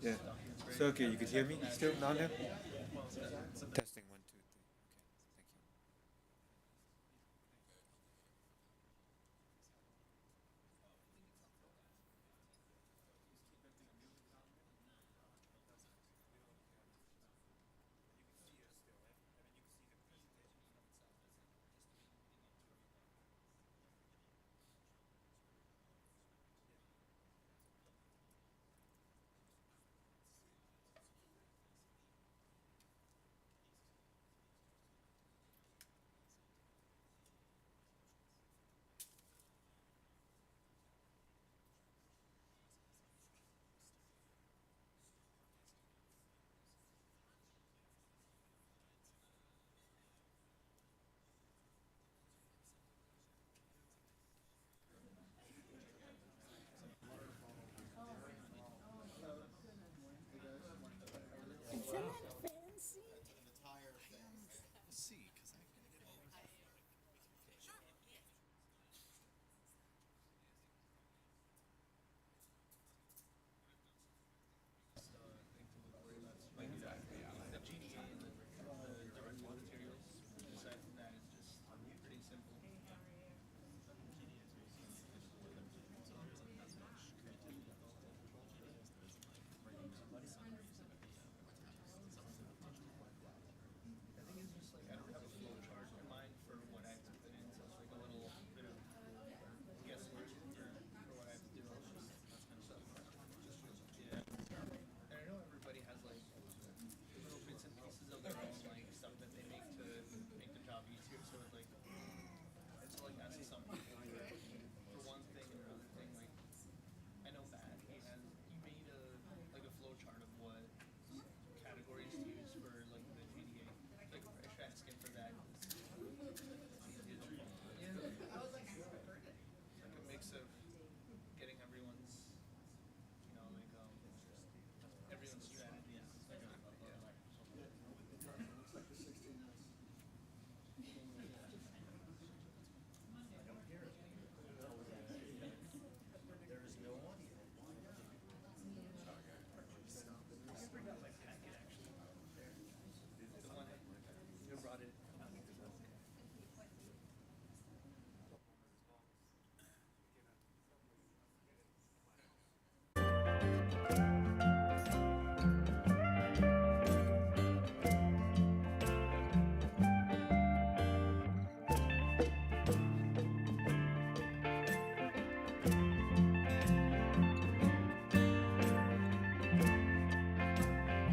Yeah. So okay, you could hear me still now? Now? Testing 1, 2, 3. Okay, thank you. Isn't that fancy?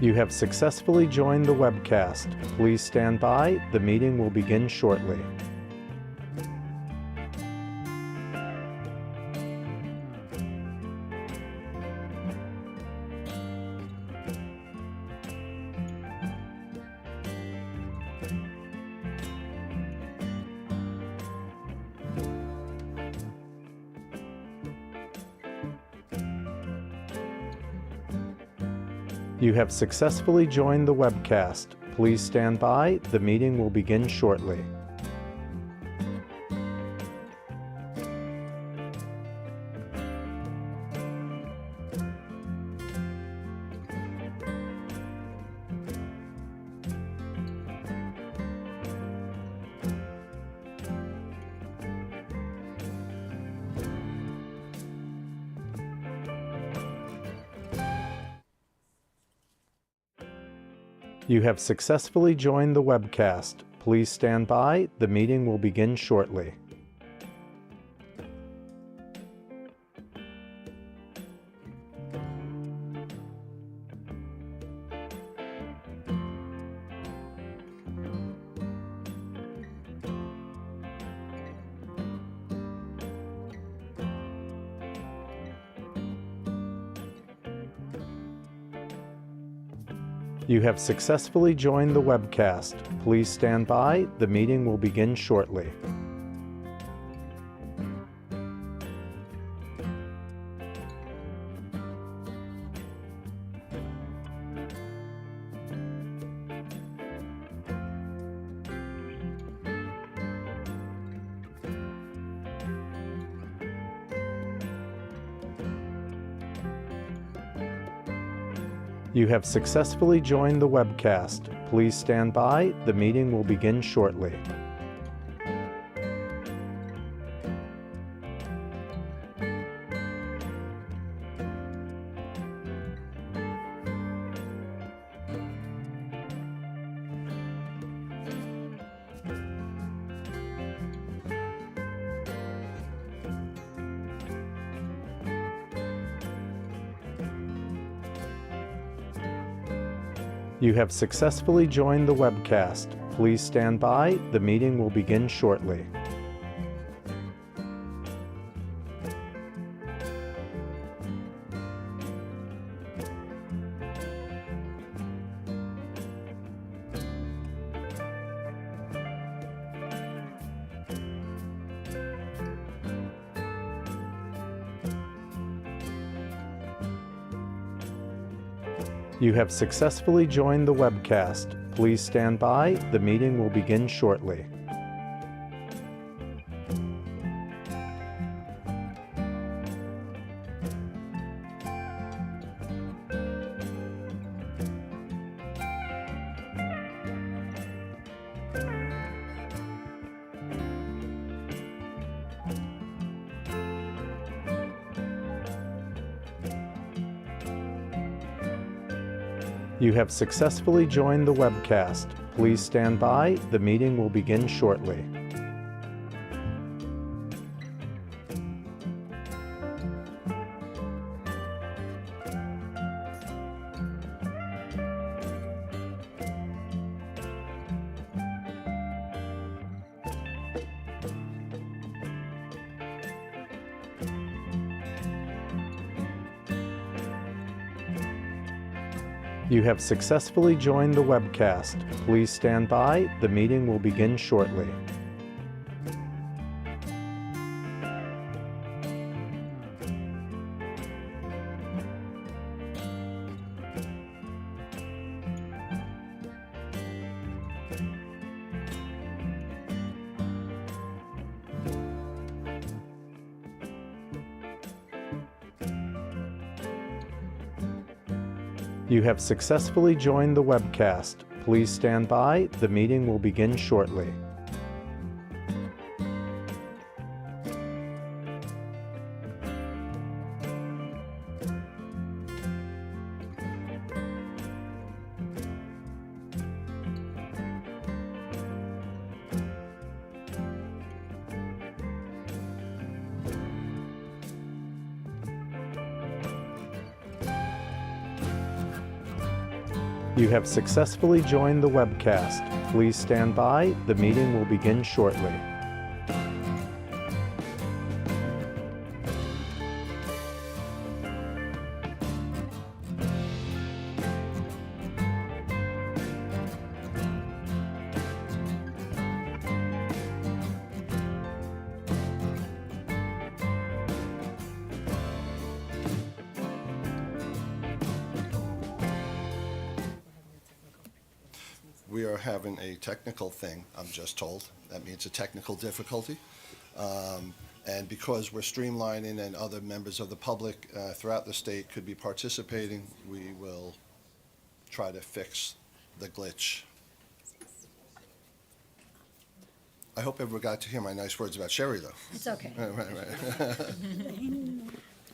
You have successfully joined the webcast. Please stand by. The meeting will begin shortly. You have successfully joined the webcast. Please stand by. The meeting will begin shortly. You have successfully joined the webcast. Please stand by. The meeting will begin shortly. You have successfully joined the webcast. Please stand by. The meeting will begin shortly. You have successfully joined the webcast. Please stand by. The meeting will begin shortly. You have successfully joined the webcast. Please stand by. The meeting will begin shortly. You have successfully joined the webcast. Please stand by. The meeting will begin shortly. You have successfully joined the webcast. Please stand by. The meeting will begin shortly. You have successfully joined the webcast. Please stand by. The meeting will begin shortly. You have successfully joined the webcast. Please stand by. The meeting will begin shortly. You have successfully joined the webcast. Please stand by. The meeting will begin shortly. We are having a technical thing, I'm just told. That means a technical difficulty. And because we're streamlining and other members of the public throughout the state could be participating, we will try to fix the glitch. I hope everyone got to hear my nice words about Sherry, though. It's okay. Right.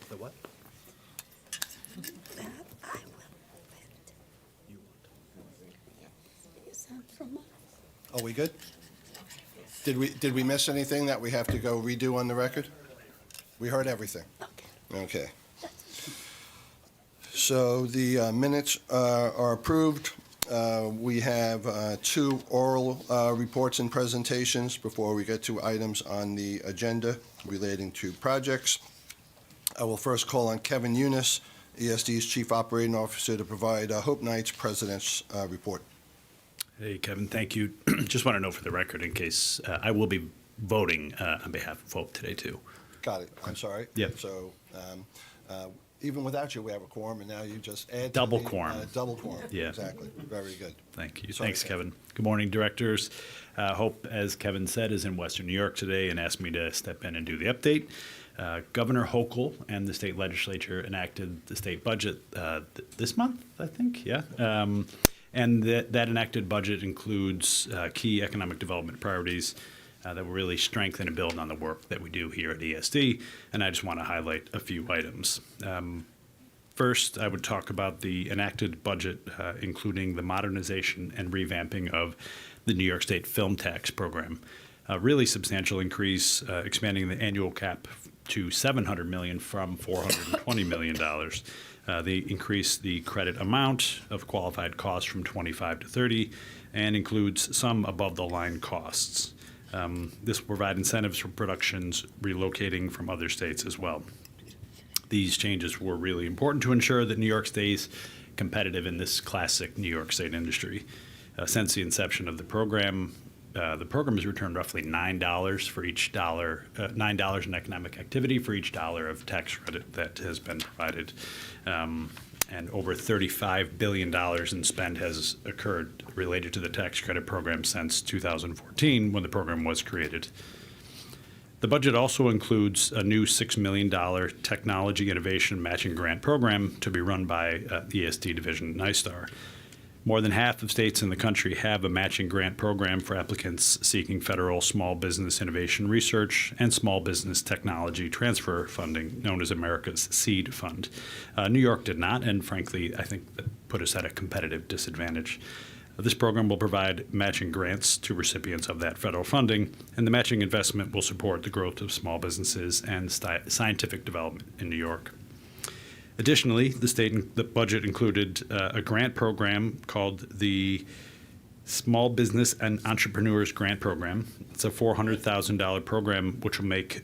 The what? That I will move it. Is that from us? Are we good? Did we miss anything that we have to go redo on the record? We heard everything. Okay. Okay. So the minutes are approved. We have two oral reports and presentations before we get to items on the agenda relating to projects. I will first call on Kevin Eunice, ESD's Chief Operating Officer, to provide Hope Night's President's report. Hey, Kevin, thank you. Just want to know for the record, in case I will be voting on behalf of Hope today, too. Got it. I'm sorry. Yep. So even without you, we have a quorum, and now you just add. Double to the, quorum. Double quorum. Yeah. Exactly. Very good. Thank you. Sorry, Thanks, Kevin. Kevin. Good morning, directors. Hope, as Kevin said, is in Western New York today and asked me to step in and do the update. Governor Hochul and the state legislature enacted the state budget this month, I think. Yeah. And that enacted budget includes key economic development priorities that will really strengthen and build on the work that we do here at ESD. And I just want to highlight a few items. First, I would talk about the enacted budget, including the modernization and revamping of the New York State Film Tax Program. A really substantial increase, expanding the annual cap to $700 million from $420 million. They increased the credit amount of qualified costs from 25 to 30 and includes some above-the-line costs. This will provide incentives for productions relocating from other states as well. These changes were really important to ensure that New York stays competitive in this classic New York State industry. Since the inception of the program has returned roughly $9 for each dollar, $9 in economic activity for each dollar of tax credit that has been provided. And over $35 billion in spend has occurred related to the tax credit program since 2014, when the program was created. The budget also includes a new $6 million technology innovation matching grant program to be run by the ESD division NISTAR. More than half of states in the country have a matching grant program for applicants seeking federal small business innovation research and small business technology transfer funding, known as America's Seed Fund. New York did not, and frankly, I think that put us at a competitive disadvantage. This program will provide matching grants to recipients of that federal funding, and the matching investment will support the growth of small businesses and scientific development in New York. Additionally, the budget included a grant program called the Small Business and Entrepreneurs Grant Program. It's a $400,000 program which will make,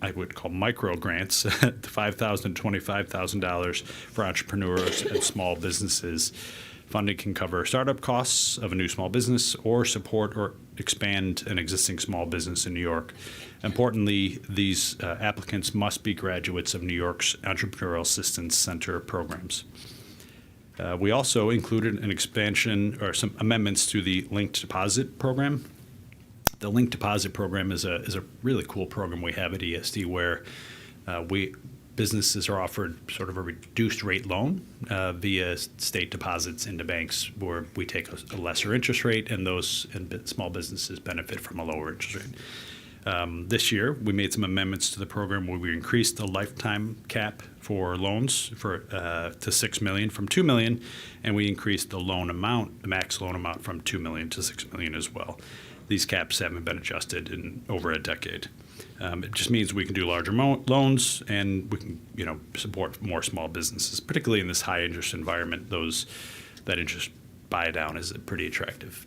I would call micro grants, $5,000 to $25,000 for entrepreneurs and small businesses. Funding can cover startup costs of a new small business or support or expand an existing small business in New York. Importantly, these applicants must be graduates of New York's Entrepreneurial Assistance Center programs. We also included an expansion or some amendments to the linked deposit program. The linked deposit program is a really cool program we have at ESD where businesses are offered sort of a reduced rate loan via state deposits into banks where we take a lesser interest rate, and those small businesses benefit from a lower interest rate. This year, we made some amendments to the program where we increased the lifetime cap for loans to $6 million from $2 million, and we increased the loan amount, the max loan amount, from $2 million to $6 million as well. These caps haven't been adjusted in over a decade. It just means we can do larger loans, and we can, support more small businesses, particularly in this high interest environment. That interest buy down is pretty attractive.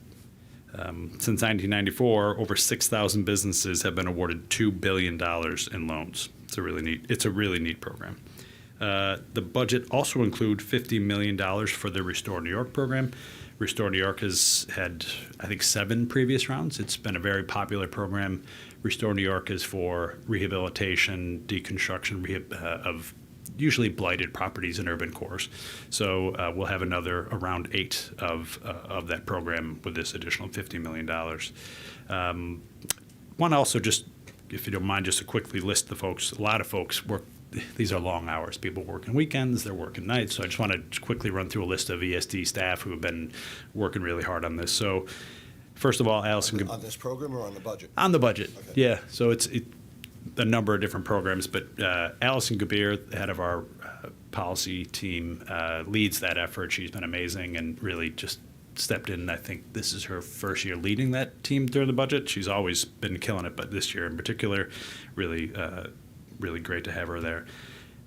Since 1994, over 6,000 businesses have been awarded $2 billion in loans. It's a really neat program. The budget also includes $50 million for the Restore New York program. Restore New York has had, I think, 7 previous rounds. It's been a very popular program. Restore New York is for rehabilitation, deconstruction of usually blighted properties in urban cores. So we'll have another around 8 of that program with this additional $50 million. Want to also just, if you don't mind, just to quickly list the folks. A lot of folks work. These are long hours. People working weekends, they're working nights. So I just want to quickly run through a list of ESD staff who have been working really hard on this. So first of all, Allison. On this program or on the budget? On the budget, okay. Yeah. So it's a number of different programs, but Allison Gabir, the head of our policy team, leads that effort. She's been amazing and really just stepped in. I think this is her first year leading that team during the budget. She's always been killing it, but this year in particular, really great to have her there.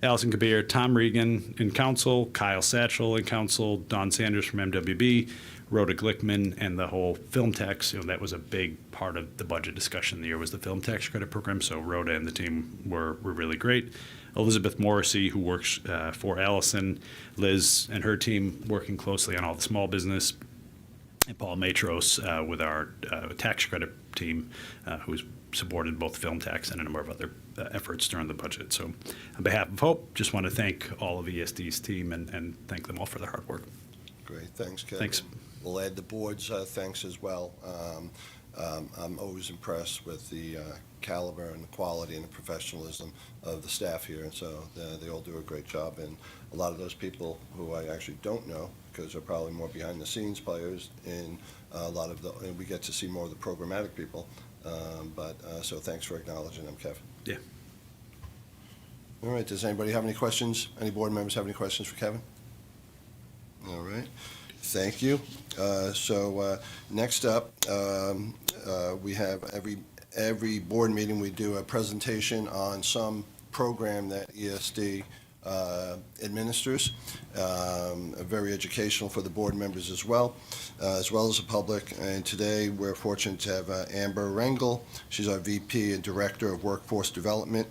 Allison Kabir, Tom Regan in council, Kyle Satchel in council, Don Sanders from MWB, Rhoda Glickman, and the whole film tax. That was a big part of the budget discussion the year, was the film tax credit program. So Rhoda and the team were really great. Elizabeth Morrissey, who works for Allison, Liz and her team working closely on all the small business, and Paul Matros with our tax credit team, who's supported both film tax and a number of other efforts during the budget. So on behalf of Hope, just want to thank all of ESD's team and thank them all for their hard work. Great, thanks, Kevin. Thanks. We'll add the board's thanks as well. I'm always impressed with the caliber and the quality and the professionalism of the staff here, and so they all do a great job. And a lot of those people who I actually don't know, because they're probably more behind-the-scenes players, and and we get to see more of the programmatic people. So thanks for acknowledging them, Kevin. Yeah. All right, does anybody have any questions? Any board members have any questions for Kevin? All right, thank you. Next up, we have every board meeting, we do a presentation on some program that ESD administers, very educational for the board members as well as the public. And today, we're fortunate to have Amber Rengel. She's our VP and Director of Workforce Development,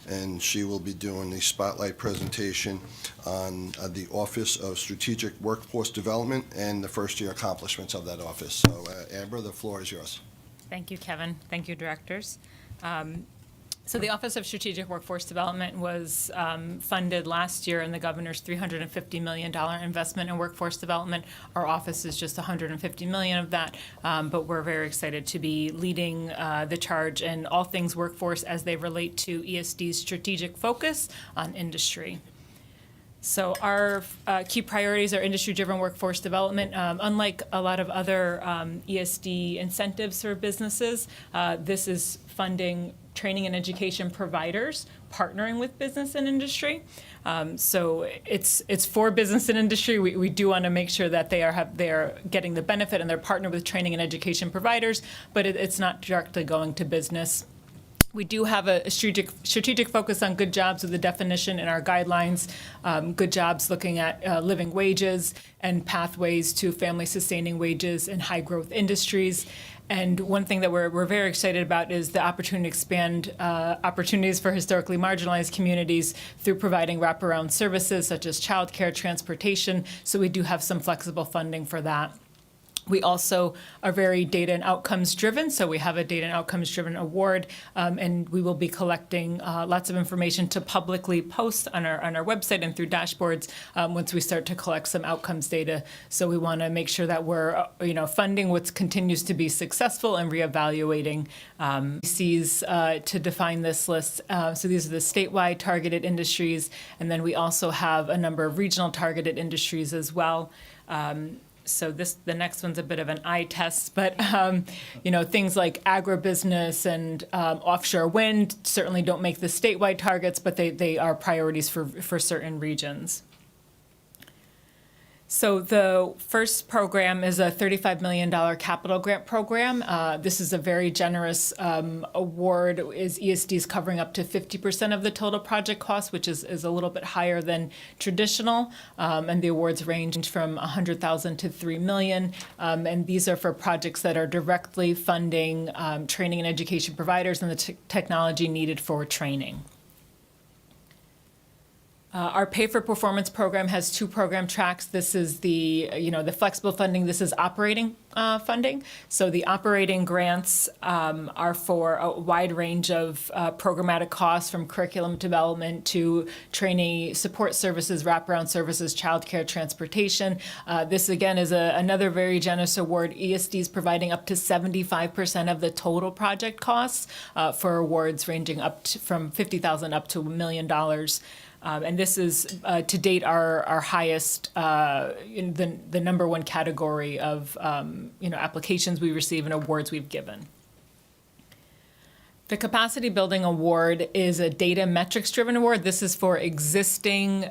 and she will be doing the spotlight presentation on the Office of Strategic Workforce Development and the first-year accomplishments of that office. So, Amber, the floor is yours. Thank you, Kevin. Thank you, directors. So the Office of Strategic Workforce Development was funded last year in the governor's $350 million investment in workforce development. Our office is just $150 million of that, but we're very excited to be leading the charge in all things workforce as they relate to ESD's strategic focus on industry. So our key priorities are industry-driven workforce development. Unlike a lot of other ESD incentives for businesses, this is funding training and education providers partnering with business and industry. So it's for business and industry. We do want to make sure that they are getting the benefit and they're partnered with training and education providers, but it's not directly going to business. We do have a strategic focus on good jobs with a definition in our guidelines. Good jobs looking at living wages and pathways to family-sustaining wages in high-growth industries. And one thing that we're very excited about is the opportunity to expand opportunities for historically marginalized communities through providing wraparound services such as childcare, transportation. So we do have some flexible funding for that. We also are very data and outcomes driven, so we have a data and outcomes driven award, and we will be collecting lots of information to publicly post on our website and through dashboards once we start to collect some outcomes data. So we want to make sure that we're funding what continues to be successful and reevaluating to define this list. So these are the statewide targeted industries, and then we also have a number of regional targeted industries as well. So the next one's a bit of an eye test, but things like agribusiness and offshore wind certainly don't make the statewide targets, but they are priorities for certain regions. So the first program is a $35 million capital grant program. This is a very generous award. ESD is covering up to 50% of the total project cost, which is a little bit higher than traditional. And the awards range from $100,000 to $3 million. And these are for projects that are directly funding training and education providers and the technology needed for training. Our Pay for Performance program has two program tracks. This is the flexible funding. This is operating funding. So the operating grants are for a wide range of programmatic costs, from curriculum development to training support services, wraparound services, childcare, transportation. This again is another very generous award. ESD is providing up to 75% of the total project costs for awards ranging from $50,000 up to $1 million. And this is, to date, our highest, in the number one category of, applications we receive and awards we've given. The Capacity Building Award is a data metrics-driven award. This is for existing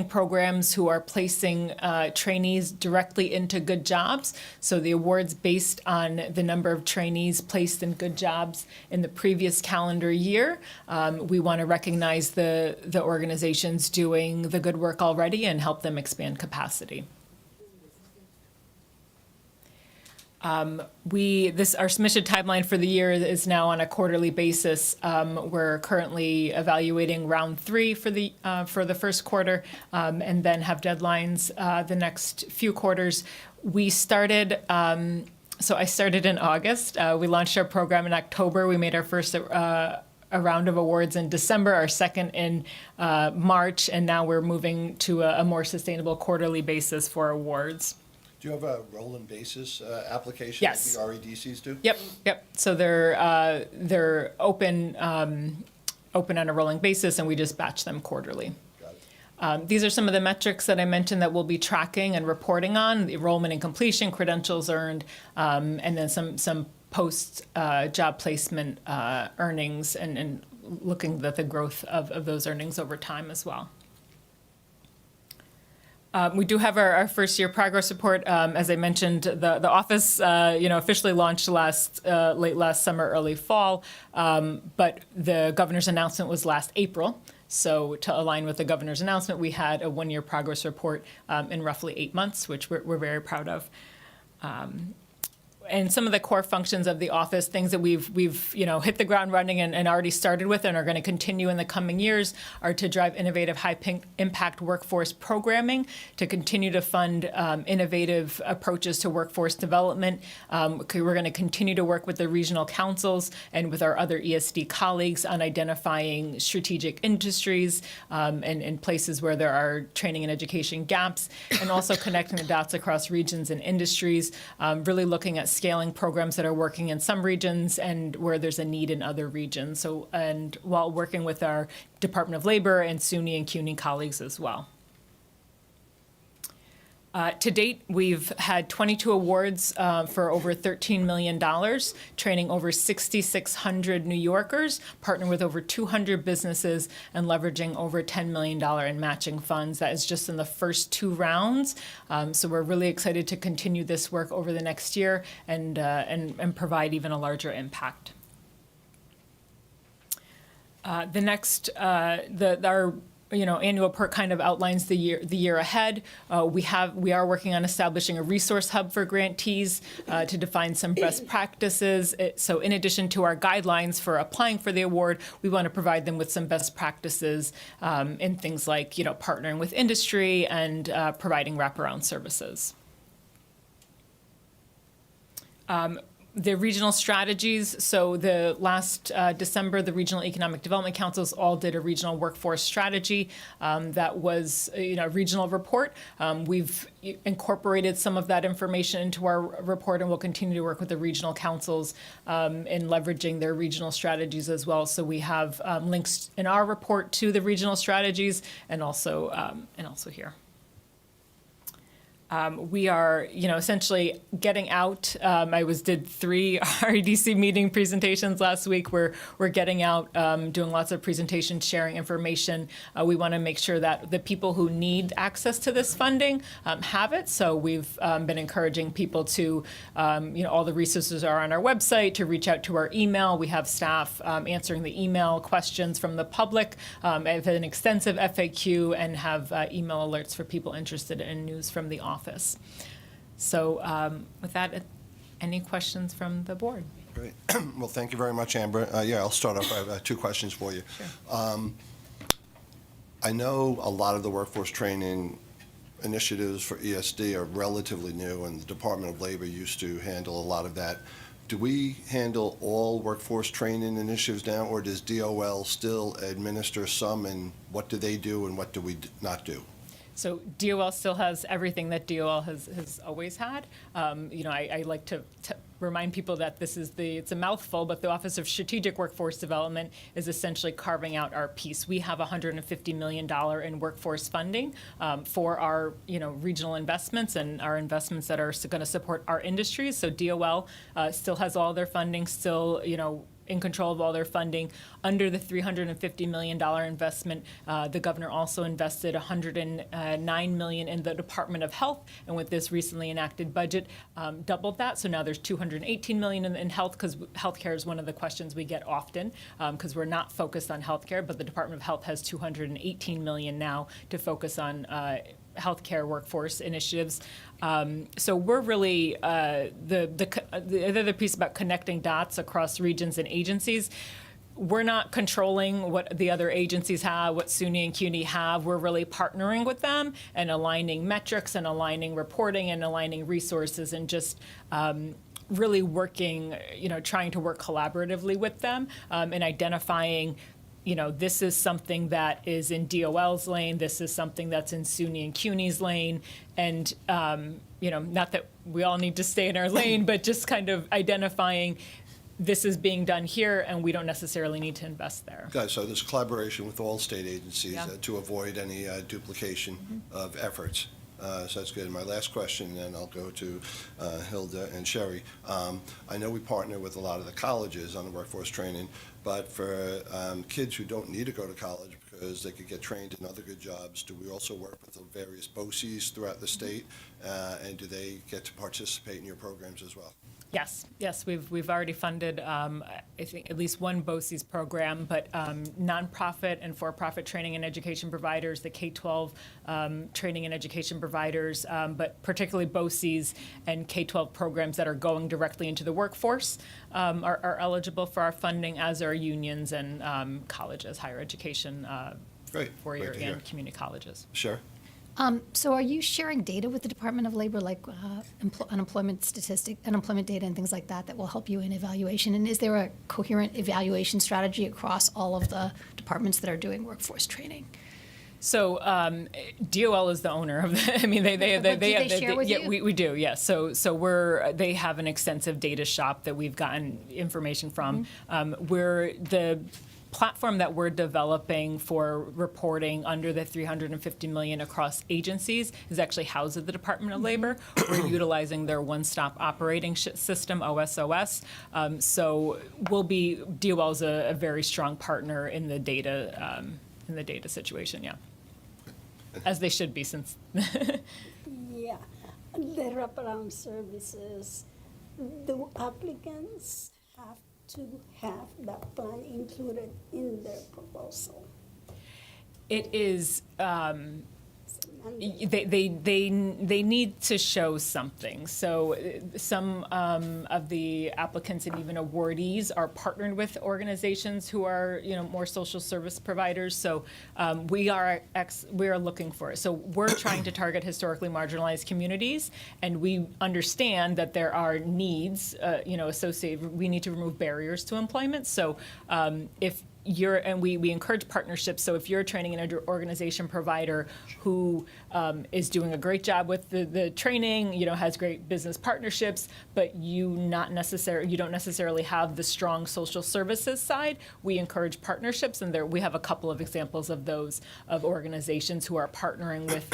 programs who are placing trainees directly into good jobs. So the award's based on the number of trainees placed in good jobs in the previous calendar year. We want to recognize the organizations doing the good work already and help them expand capacity. Our submission timeline for the year is now on a quarterly basis. We're currently evaluating round 3 for the first quarter, and then have deadlines the next few quarters. We started So I started in August. We launched our program in October. We made our first a round of awards in December, our second in March, and now we're moving to a more sustainable quarterly basis for awards. Do you have a rolling basis application Yes. like the REDCs do? Yep. So they're open open on a rolling basis, and we just batch them quarterly. Got it. These are some of the metrics that I mentioned that we'll be tracking and reporting on: the enrollment and completion, credentials earned, and then some post job placement earnings, and looking at the growth of those earnings over time as well. We do have our first year progress report. As I mentioned, the office officially launched late last summer, early fall, but the governor's announcement was last April. So to align with the governor's announcement, we had a one-year progress report in roughly 8 months, which we're very proud of. And some of the core functions of the office, things that we've hit the ground running and already started with and are going to continue in the coming years, are to drive innovative high-impact workforce programming, to continue to fund innovative approaches to workforce development. We're going to continue to work with the regional councils and with our other ESD colleagues on identifying strategic industries and places where there are training and education gaps, and also connecting the dots across regions and industries, really looking at scaling programs that are working in some regions and where there's a need in other regions. So, and while working with our Department of Labor and SUNY and CUNY colleagues as well. To date, we've had 22 awards for over $13 million, training over 6,600 New Yorkers, partnering with over 200 businesses, and leveraging over $10 million in matching funds. That is just in the first 2 rounds. So we're really excited to continue this work over the next year and provide even a larger impact. The next, our annual report kind of outlines the year ahead. We are working on establishing a resource hub for grantees to define some best practices. So in addition to our guidelines for applying for the award, we want to provide them with some best practices in things like partnering with industry and providing wraparound services. The regional strategies, so the last December, the Regional Economic Development Councils all did a regional workforce strategy that was a regional report. We've incorporated some of that information into our report, and we'll continue to work with the regional councils in leveraging their regional strategies as well. So we have links in our report to the regional strategies and also here. We are, essentially getting out. I did 3 REDC meeting presentations last week. We're getting out, doing lots of presentations, sharing information. We want to make sure that the people who need access to this funding have it. So we've been encouraging people to, all the resources are on our website, to reach out to our email. We have staff answering the email questions from the public. I have an extensive FAQ and have email alerts for people interested in news from the office. So with that, any questions from the board? Great. Well, thank you very much, Amber. I'll start off. I have 2 questions for you. Sure. I know a lot of the workforce training initiatives for ESD are relatively new, and the Department of Labor used to handle a lot of that. Do we handle all workforce training initiatives now, or does DOL still administer some, and what do they do and what do we not do? So DOL still has everything that DOL has always had. I like to remind people that it's a mouthful, but the Office of Strategic Workforce Development is essentially carving out our piece. We have $150 million in workforce funding for our regional investments and our investments that are going to support our industries. So DOL still has all their funding, still in control of all their funding. Under the $350 million investment, the governor also invested $109 million in the Department of Health, and with this recently enacted budget, doubled that. So now there's $218 million in health, because healthcare is one of the questions we get often, because we're not focused on healthcare, but the Department of Health has $218 million now to focus on healthcare workforce initiatives. So we're really the other piece about connecting dots across regions and agencies. We're not controlling what the other agencies have, what SUNY and CUNY have. We're really partnering with them and aligning metrics and aligning reporting and aligning resources, and just really working, trying to work collaboratively with them and identifying, this is something that is in DOL's lane, this is something that's in SUNY and CUNY's lane, and, not that we all need to stay in our lane, but just kind of identifying this is being done here, and we don't necessarily need to invest there. Guys, so there's collaboration with all state agencies Yeah. to avoid any duplication of efforts. So that's good. My last question, and I'll go to Hilda and Sherry. I know we partner with a lot of the colleges on the workforce training, but for kids who don't need to go to college because they could get trained in other good jobs, do we also work with the various BOCES throughout the state, and do they get to participate in your programs as well? Yes, we've already funded, I think, at least one BOCES program, but nonprofit and for-profit training and education providers, the K-12 training and education providers, but particularly BOCES and K-12 programs that are going directly into the workforce are eligible for our funding, as are unions and colleges, higher education, Great. four-year Great to hear. and community colleges. Sure. So are you sharing data with the Department of Labor, like unemployment data and things like that, that will help you in evaluation? And is there a coherent evaluation strategy across all of the departments that are doing workforce training? So DOL is the owner of the, I mean, they But do they share with yeah, you? we do, yes. So they have an extensive data shop that we've gotten information from. We're the platform that we're developing for reporting under the $350 million across agencies is actually housed at the Department of Labor. We're utilizing their one-stop operating system, OSOS. So DOL is a very strong partner in the data situation, yeah. As they should be, since Yeah, the wraparound services, the applicants have to have that plan included in their proposal. it is, And they need to show something. So some of the applicants and even awardees are partnered with organizations who are, more social service providers. So we are looking for it. So we're trying to target historically marginalized communities, and we understand that there are needs, associated. We need to remove barriers to employment. So we encourage partnerships. So if you're a training and organization provider who is doing a great job with the training, has great business partnerships, but you don't necessarily have the strong social services side, we encourage partnerships. And we have a couple of examples of those, of organizations who are partnering with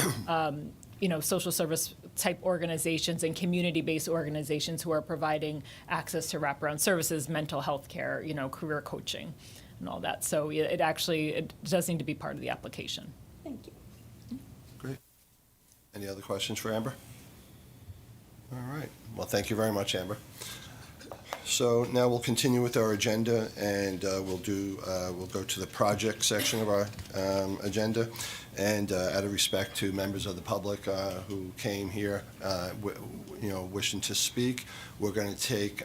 social service type organizations and community-based organizations who are providing access to wraparound services, mental health care, career coaching, and all that. So it does need to be part of the application. thank you. Great. Any other questions for Amber? All right. Well, thank you very much, Amber. So now we'll continue with our agenda, and we'll go to the project section of our agenda. And out of respect to members of the public who came here, wishing to speak, we're going to take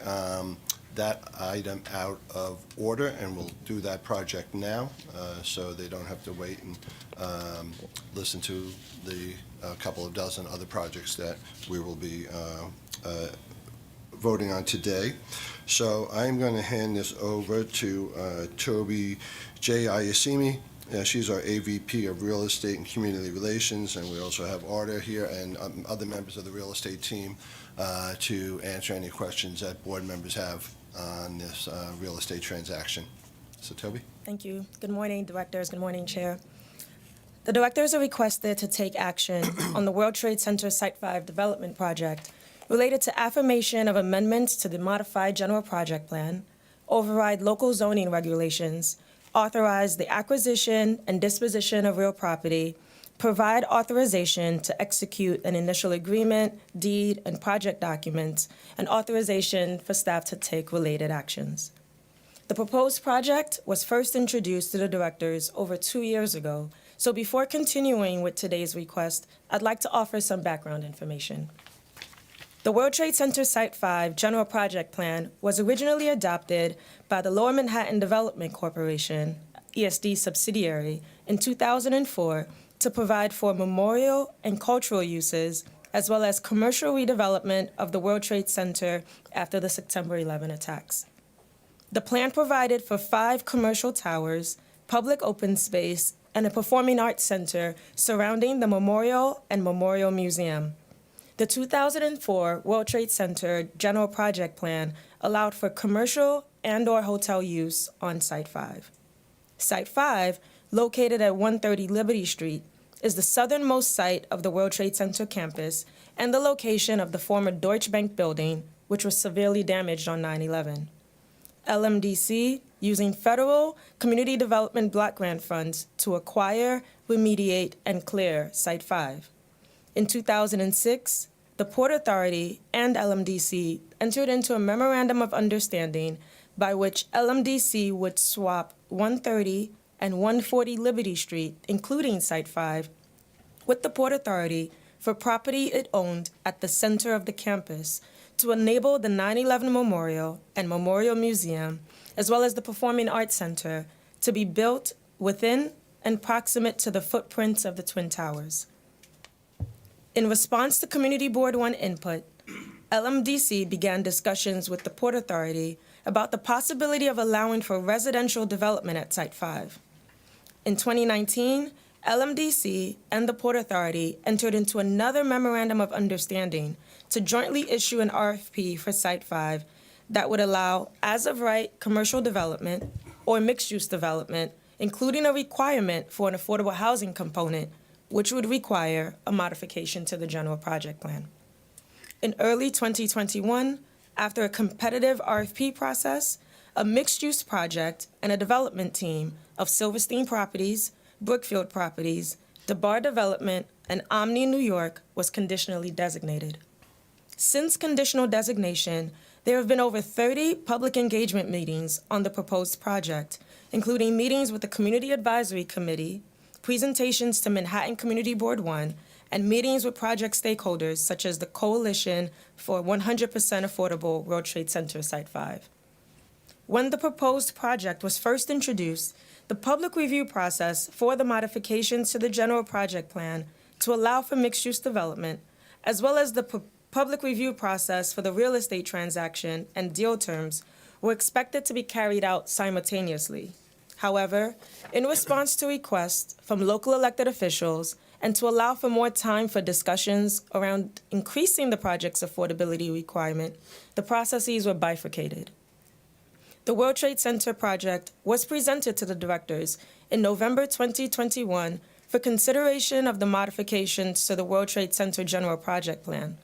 that item out of order, and we'll do that project now, so they don't have to wait and listen to the couple of dozen other projects that we will be voting on today. So I'm going to hand this over to Toby J. Ayasimi. She's our AVP of Real Estate and Community Relations, and we also have Arda here and other members of the real estate team to answer any questions that board members have on this real estate transaction. So Toby? Thank you. Good morning, directors. Good morning, Chair. The directors are requested to take action on the World Trade Center Site 5 development project related to affirmation of amendments to the modified general project plan, override local zoning regulations, authorize the acquisition and disposition of real property, provide authorization to execute an initial agreement, deed, and project documents, and authorization for staff to take related actions. The proposed project was first introduced to the directors over 2 years ago, so before continuing with today's request, I'd like to offer some background information. The World Trade Center Site 5 General Project Plan was originally adopted by the Lower Manhattan Development Corporation, ESD subsidiary, in 2004 to provide for memorial and cultural uses as well as commercial redevelopment of the World Trade Center after the September 11 attacks. The plan provided for 5 commercial towers, public open space, and a performing arts center surrounding the Memorial and Memorial Museum. The 2004 World Trade Center General Project Plan allowed for commercial and/or hotel use on Site 5. Site 5, located at 130 Liberty Street, is the southernmost site of the World Trade Center campus and the location of the former Deutsche Bank building, which was severely damaged on 9/11. LMDC, using federal community development block grant funds to acquire, remediate, and clear Site 5. In 2006, the Port Authority and LMDC entered into a memorandum of understanding by which LMDC would swap 130 and 140 Liberty Street, including Site 5, with the Port Authority for property it owned at the center of the campus to enable the 9/11 Memorial and Memorial Museum, as well as the Performing Arts Center, to be built within and proximate to the footprints of the Twin Towers. In response to Community Board 1 input, LMDC began discussions with the Port Authority about the possibility of allowing for residential development at Site 5. In 2019, LMDC and the Port Authority entered into another memorandum of understanding to jointly issue an RFP for Site 5 that would allow as-of-right commercial development or mixed-use development, including a requirement for an affordable housing component, which would require a modification to the general project plan. In early 2021, after a competitive RFP process, a mixed-use project and a development team of Silverstein Properties, Brookfield Properties, DeBar Development, and Omni New York was conditionally designated. Since conditional designation, there have been over 30 public engagement meetings on the proposed project, including meetings with the Community Advisory Committee, presentations to Manhattan Community Board 1, and meetings with project stakeholders such as the Coalition for 100% Affordable World Trade Center Site 5. When the proposed project was first introduced, the public review process for the modifications to the general project plan to allow for mixed-use development, as well as the public review process for the real estate transaction and deal terms, were expected to be carried out simultaneously. However, in response to requests from local elected officials and to allow for more time for discussions around increasing the project's affordability requirement, the processes were bifurcated. The World Trade Center project was presented to the directors in November 2021 for consideration of the modifications to the World Trade Center General Project Plan.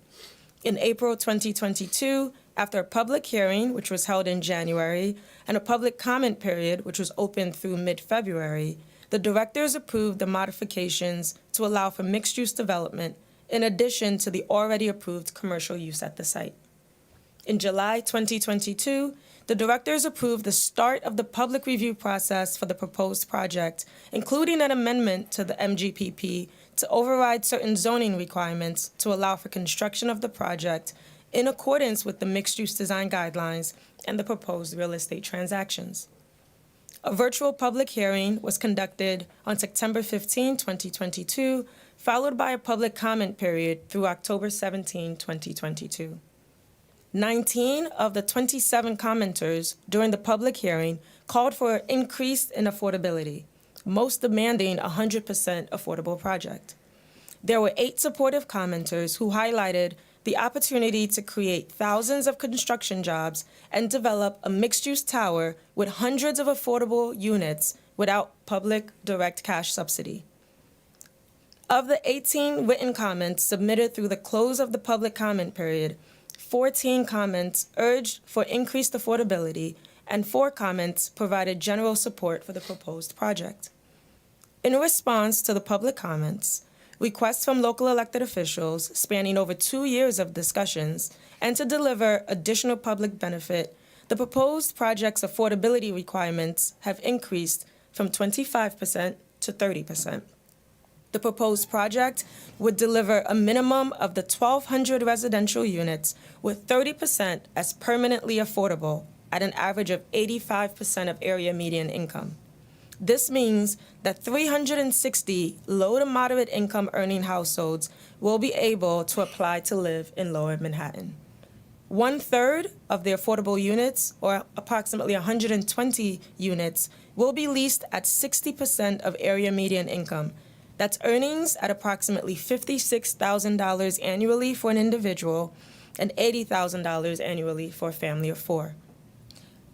In April 2022, after a public hearing, which was held in January, and a public comment period, which was open through mid-February, the directors approved the modifications to allow for mixed-use development in addition to the already approved commercial use at the site. In July 2022, the directors approved the start of the public review process for the proposed project, including an amendment to the MGPP to override certain zoning requirements to allow for construction of the project in accordance with the mixed-use design guidelines and the proposed real estate transactions. A virtual public hearing was conducted on September 15, 2022, followed by a public comment period through October 17, 2022. 19 of the 27 commenters during the public hearing called for an increase in affordability, most demanding a 100% affordable project. There were 8 supportive commenters who highlighted the opportunity to create thousands of construction jobs and develop a mixed-use tower with hundreds of affordable units without public direct cash subsidy. Of the 18 written comments submitted through the close of the public comment period, 14 comments urged for increased affordability, and 4 comments provided general support for the proposed project. In response to the public comments, requests from local elected officials spanning over 2 years of discussions, and to deliver additional public benefit, the proposed project's affordability requirements have increased from 25% to 30%. The proposed project would deliver a minimum of the 1,200 residential units, with 30% as permanently affordable at an average of 85% of area median income. This means that 360 low to moderate income earning households will be able to apply to live in Lower Manhattan. 1/3 of the affordable units, or approximately 120 units, will be leased at 60% of area median income. That's earnings at approximately $56,000 annually for an individual and $80,000 annually for a family of four.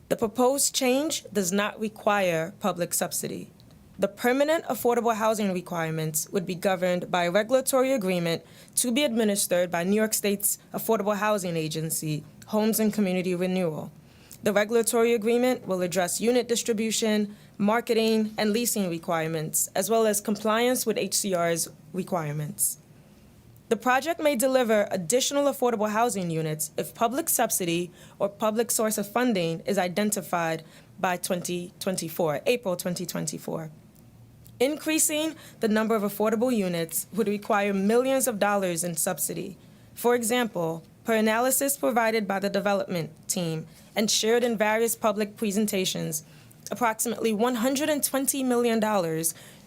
The proposed change does not require public subsidy. The permanent affordable housing requirements would be governed by a regulatory agreement to be administered by New York State's Affordable Housing Agency, Homes and Community Renewal. The regulatory agreement will address unit distribution, marketing, and leasing requirements, as well as compliance with HCR's requirements. The project may deliver additional affordable housing units if public subsidy or public source of funding is identified by April 2024. Increasing the number of affordable units would require millions of dollars in subsidy. For example, per analysis provided by the development team and shared in various public presentations, approximately $120 million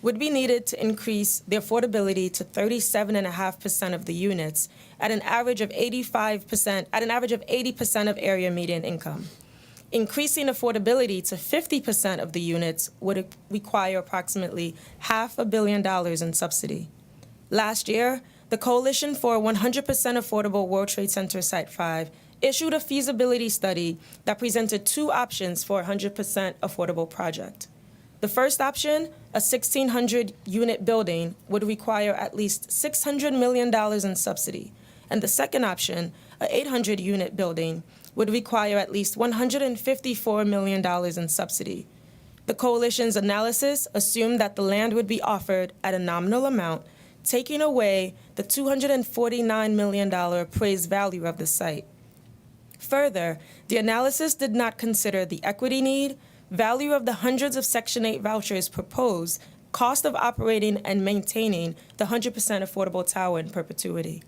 would be needed to increase the affordability to 37.5% of the units at an average of 80% of area median income. Increasing affordability to 50% of the units would require approximately $500 million in subsidy. Last year, the Coalition for 100% Affordable World Trade Center Site 5 issued a feasibility study that presented two options for a 100% affordable project. The first option, a 1,600-unit building, would require at least $600 million in subsidy, and the second option, a 800-unit building, would require at least $154 million in subsidy. The Coalition's analysis assumed that the land would be offered at a nominal amount, taking away the $249 million appraised value of the site. Further, the analysis did not consider the equity need, value of the hundreds of Section 8 vouchers proposed, cost of operating and maintaining the 100% affordable tower in perpetuity.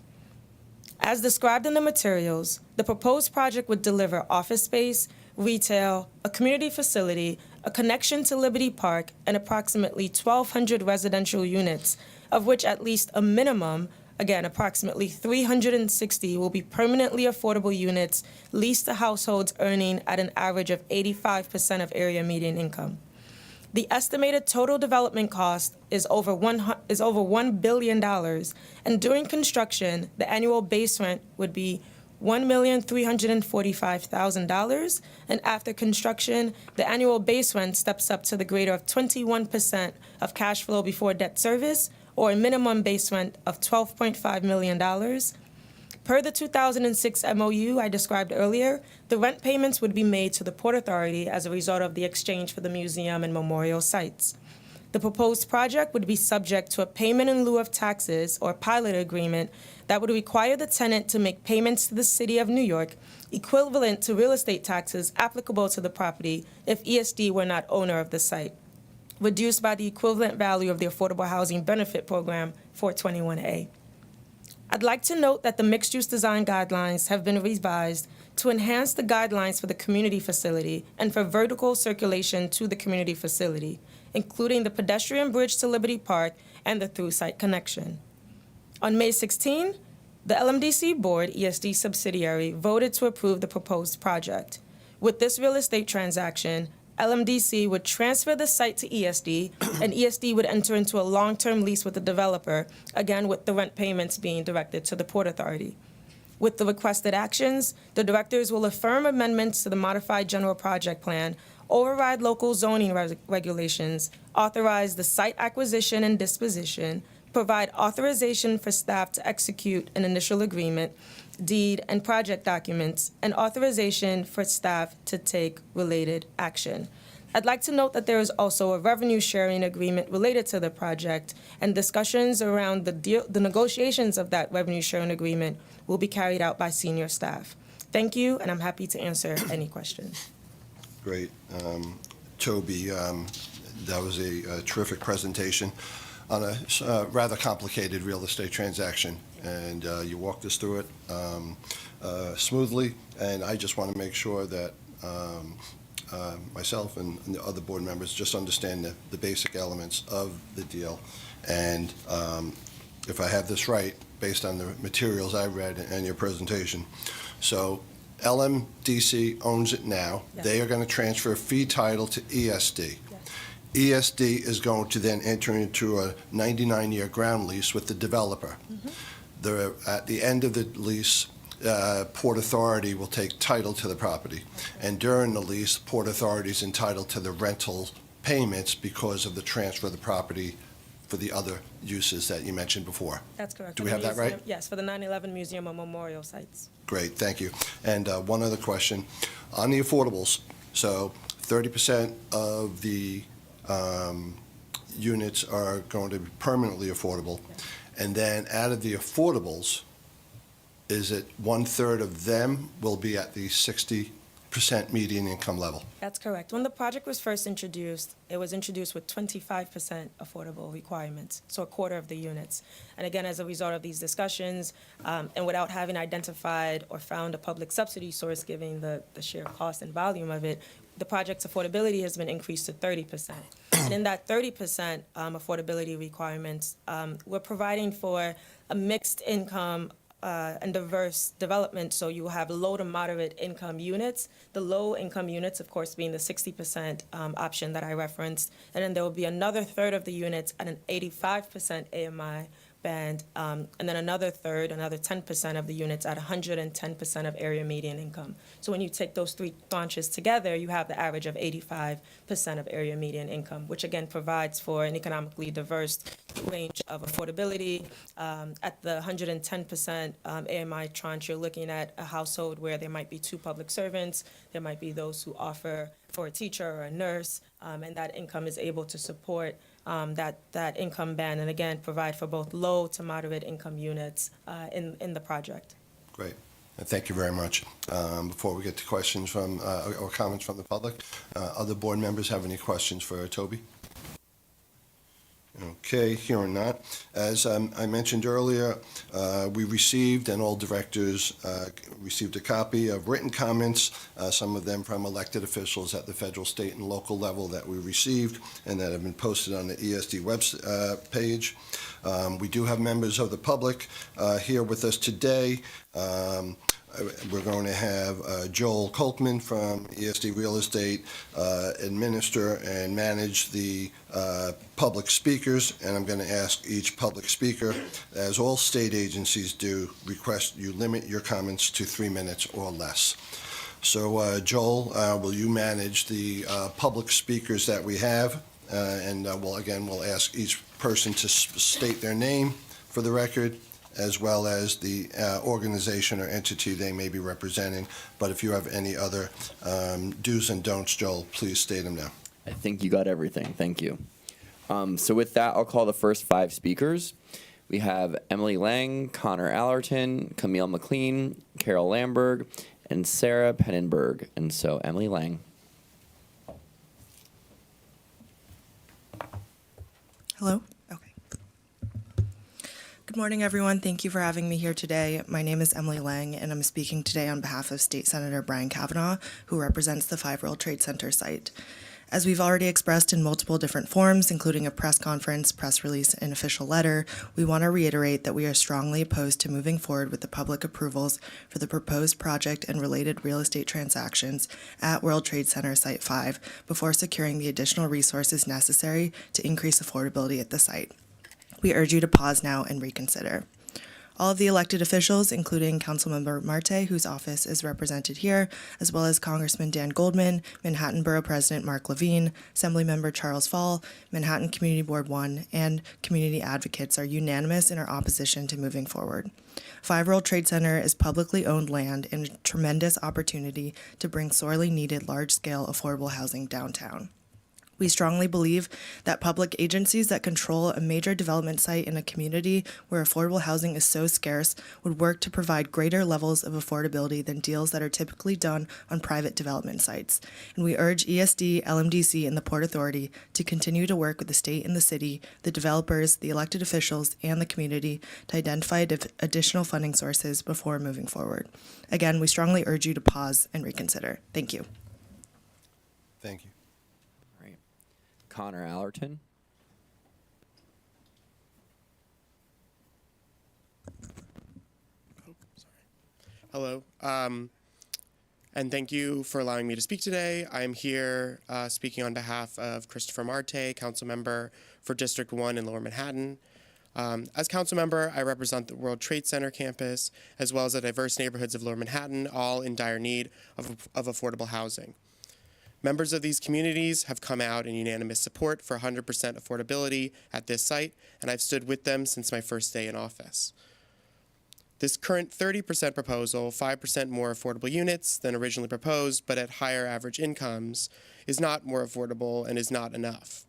As described in the materials, the proposed project would deliver office space, retail, a community facility, a connection to Liberty Park, and approximately 1,200 residential units, of which at least a minimum, again, approximately 360 will be permanently affordable units leased to households earning at an average of 85% of area median income. The estimated total development cost is over $1 billion, and during construction, the annual base rent would be $1,345,000, and after construction, the annual base rent steps up to the greater of 21% of cash flow before debt service, or a minimum base rent of $12.5 million. Per the 2006 MOU I described earlier, the rent payments would be made to the Port Authority as a result of the exchange for the museum and memorial sites. The proposed project would be subject to a payment in lieu of taxes or pilot agreement that would require the tenant to make payments to the City of New York equivalent to real estate taxes applicable to the property if ESD were not owner of the site, reduced by the equivalent value of the Affordable Housing Benefit Program 421A. I'd like to note that the mixed-use design guidelines have been revised to enhance the guidelines for the community facility and for vertical circulation to the community facility, including the pedestrian bridge to Liberty Park and the through-site connection. On May 16, the LMDC Board, ESD subsidiary, voted to approve the proposed project. With this real estate transaction, LMDC would transfer the site to ESD, and ESD would enter into a long-term lease with the developer, again with the rent payments being directed to the Port Authority. With the requested actions, the directors will affirm amendments to the modified general project plan, override local zoning regulations, authorize the site acquisition and disposition, provide authorization for staff to execute an initial agreement, deed, and project documents, and authorization for staff to take related action. I'd like to note that there is also a revenue sharing agreement related to the project, and discussions around the negotiations of that revenue sharing agreement will be carried out by senior staff. Thank you, and I'm happy to answer any questions. Great. Toby, that was a terrific presentation on a rather complicated real estate transaction, and you walked us through it smoothly, and I just want to make sure that myself and the other board members just understand the basic elements of the deal. And if I have this right, based on the materials I read and your presentation, so LMDC owns it now. Yes. They are going to transfer fee title to ESD. ESD is going to then enter into a 99-year ground lease with the developer. At the end of the lease, Port Authority will take title to the property. And during the lease, Port Authority is entitled to the rental payments because of the transfer of the property for the other uses that you mentioned before. That's correct. Do For we the have that right? museum- Yes, for the 9/11 museum and memorial sites. Great, thank you. And one other question. On the affordables, so 30% of the units are going to be permanently affordable. And then out of the affordables, is it 1/3 of them will be at the 60% median income level? That's correct. When the project was first introduced, it was introduced with 25% affordable requirements, so a quarter of the units. And again, as a result of these discussions, and without having identified or found a public subsidy source given the sheer cost and volume of it, the project's affordability has been increased to 30%. And in that 30% affordability requirements, we're providing for a mixed income and diverse development, so you have low to moderate income units. The low income units, of course, being the 60% option that I referenced, and then there will be another third of the units at an 85% AMI band, and then another third, another 10% of the units at 110% of area median income. So when you take those three tranches together, you have the average of 85% of area median income, which again provides for an economically diverse range of affordability. At the 110% AMI tranche, you're looking at a household where there might be two public servants, there might be those who offer for a teacher or a nurse, and that income is able to support that income band, and again, provide for both low to moderate income units in the project. Great. Thank you very much. Before we get to questions from, or comments from the public, other board members have any questions for Toby? Okay, hearing none. As I mentioned earlier, we received, and all directors received a copy of written comments, some of them from elected officials at the federal, state, and local level that we received and that have been posted on the ESD web page. We do have members of the public here with us today. We're going to have Joel Coltman from ESD Real Estate administer and manage the public speakers, and I'm going to ask each public speaker, as all state agencies do, request you limit your comments to 3 minutes or less. So Joel, will you manage the public speakers that we have? And we'll ask each person to state their name for the record, as well as the organization or entity they may be representing. But if you have any other do's and don'ts, Joel, please state them now. I think you got everything. Thank you. So with that, I'll call the first 5 speakers. We have Emily Lang, Connor Allerton, Camille McLean, Carol Lamberg, and Sarah Pennenberg. And so Emily Lang. Hello? Okay. Good morning, everyone. Thank you for having me here today. My name is Emily Lang, and I'm speaking today on behalf of State Senator Brian Cavanaugh, who represents the 5 World Trade Center site. As we've already expressed in multiple different forms, including a press conference, press release, and official letter, we want to reiterate that we are strongly opposed to moving forward with the public approvals for the proposed project and related real estate transactions at World Trade Center Site 5 before securing the additional resources necessary to increase affordability at the site. We urge you to pause now and reconsider. All of the elected officials, including Councilmember Marte, whose office is represented here, as well as Congressman Dan Goldman, Manhattan Borough President Mark Levine, Assemblymember Charles Fall, Manhattan Community Board 1, and community advocates are unanimous in our opposition to moving forward. 5 World Trade Center is publicly owned land and a tremendous opportunity to bring sorely needed large-scale affordable housing downtown. We strongly believe that public agencies that control a major development site in a community where affordable housing is so scarce would work to provide greater levels of affordability than deals that are typically done on private development sites. And we urge ESD, LMDC, and the Port Authority to continue to work with the state and the city, the developers, the elected officials, and the community to identify additional funding sources before moving forward. Again, we strongly urge you to pause and reconsider. Thank you. Thank you. All right. Connor Allerton. Hello, and thank you for allowing me to speak today. I'm here speaking on behalf of Christopher Marte, council member for District 1 in Lower Manhattan. As council member, I represent the World Trade Center campus, as well as the diverse neighborhoods of Lower Manhattan, all in dire need of affordable housing. Members of these communities have come out in unanimous support for 100% affordability at this site, and I've stood with them since my first day in office. This current 30% proposal, 5% more affordable units than originally proposed, but at higher average incomes, is not more affordable and is not enough.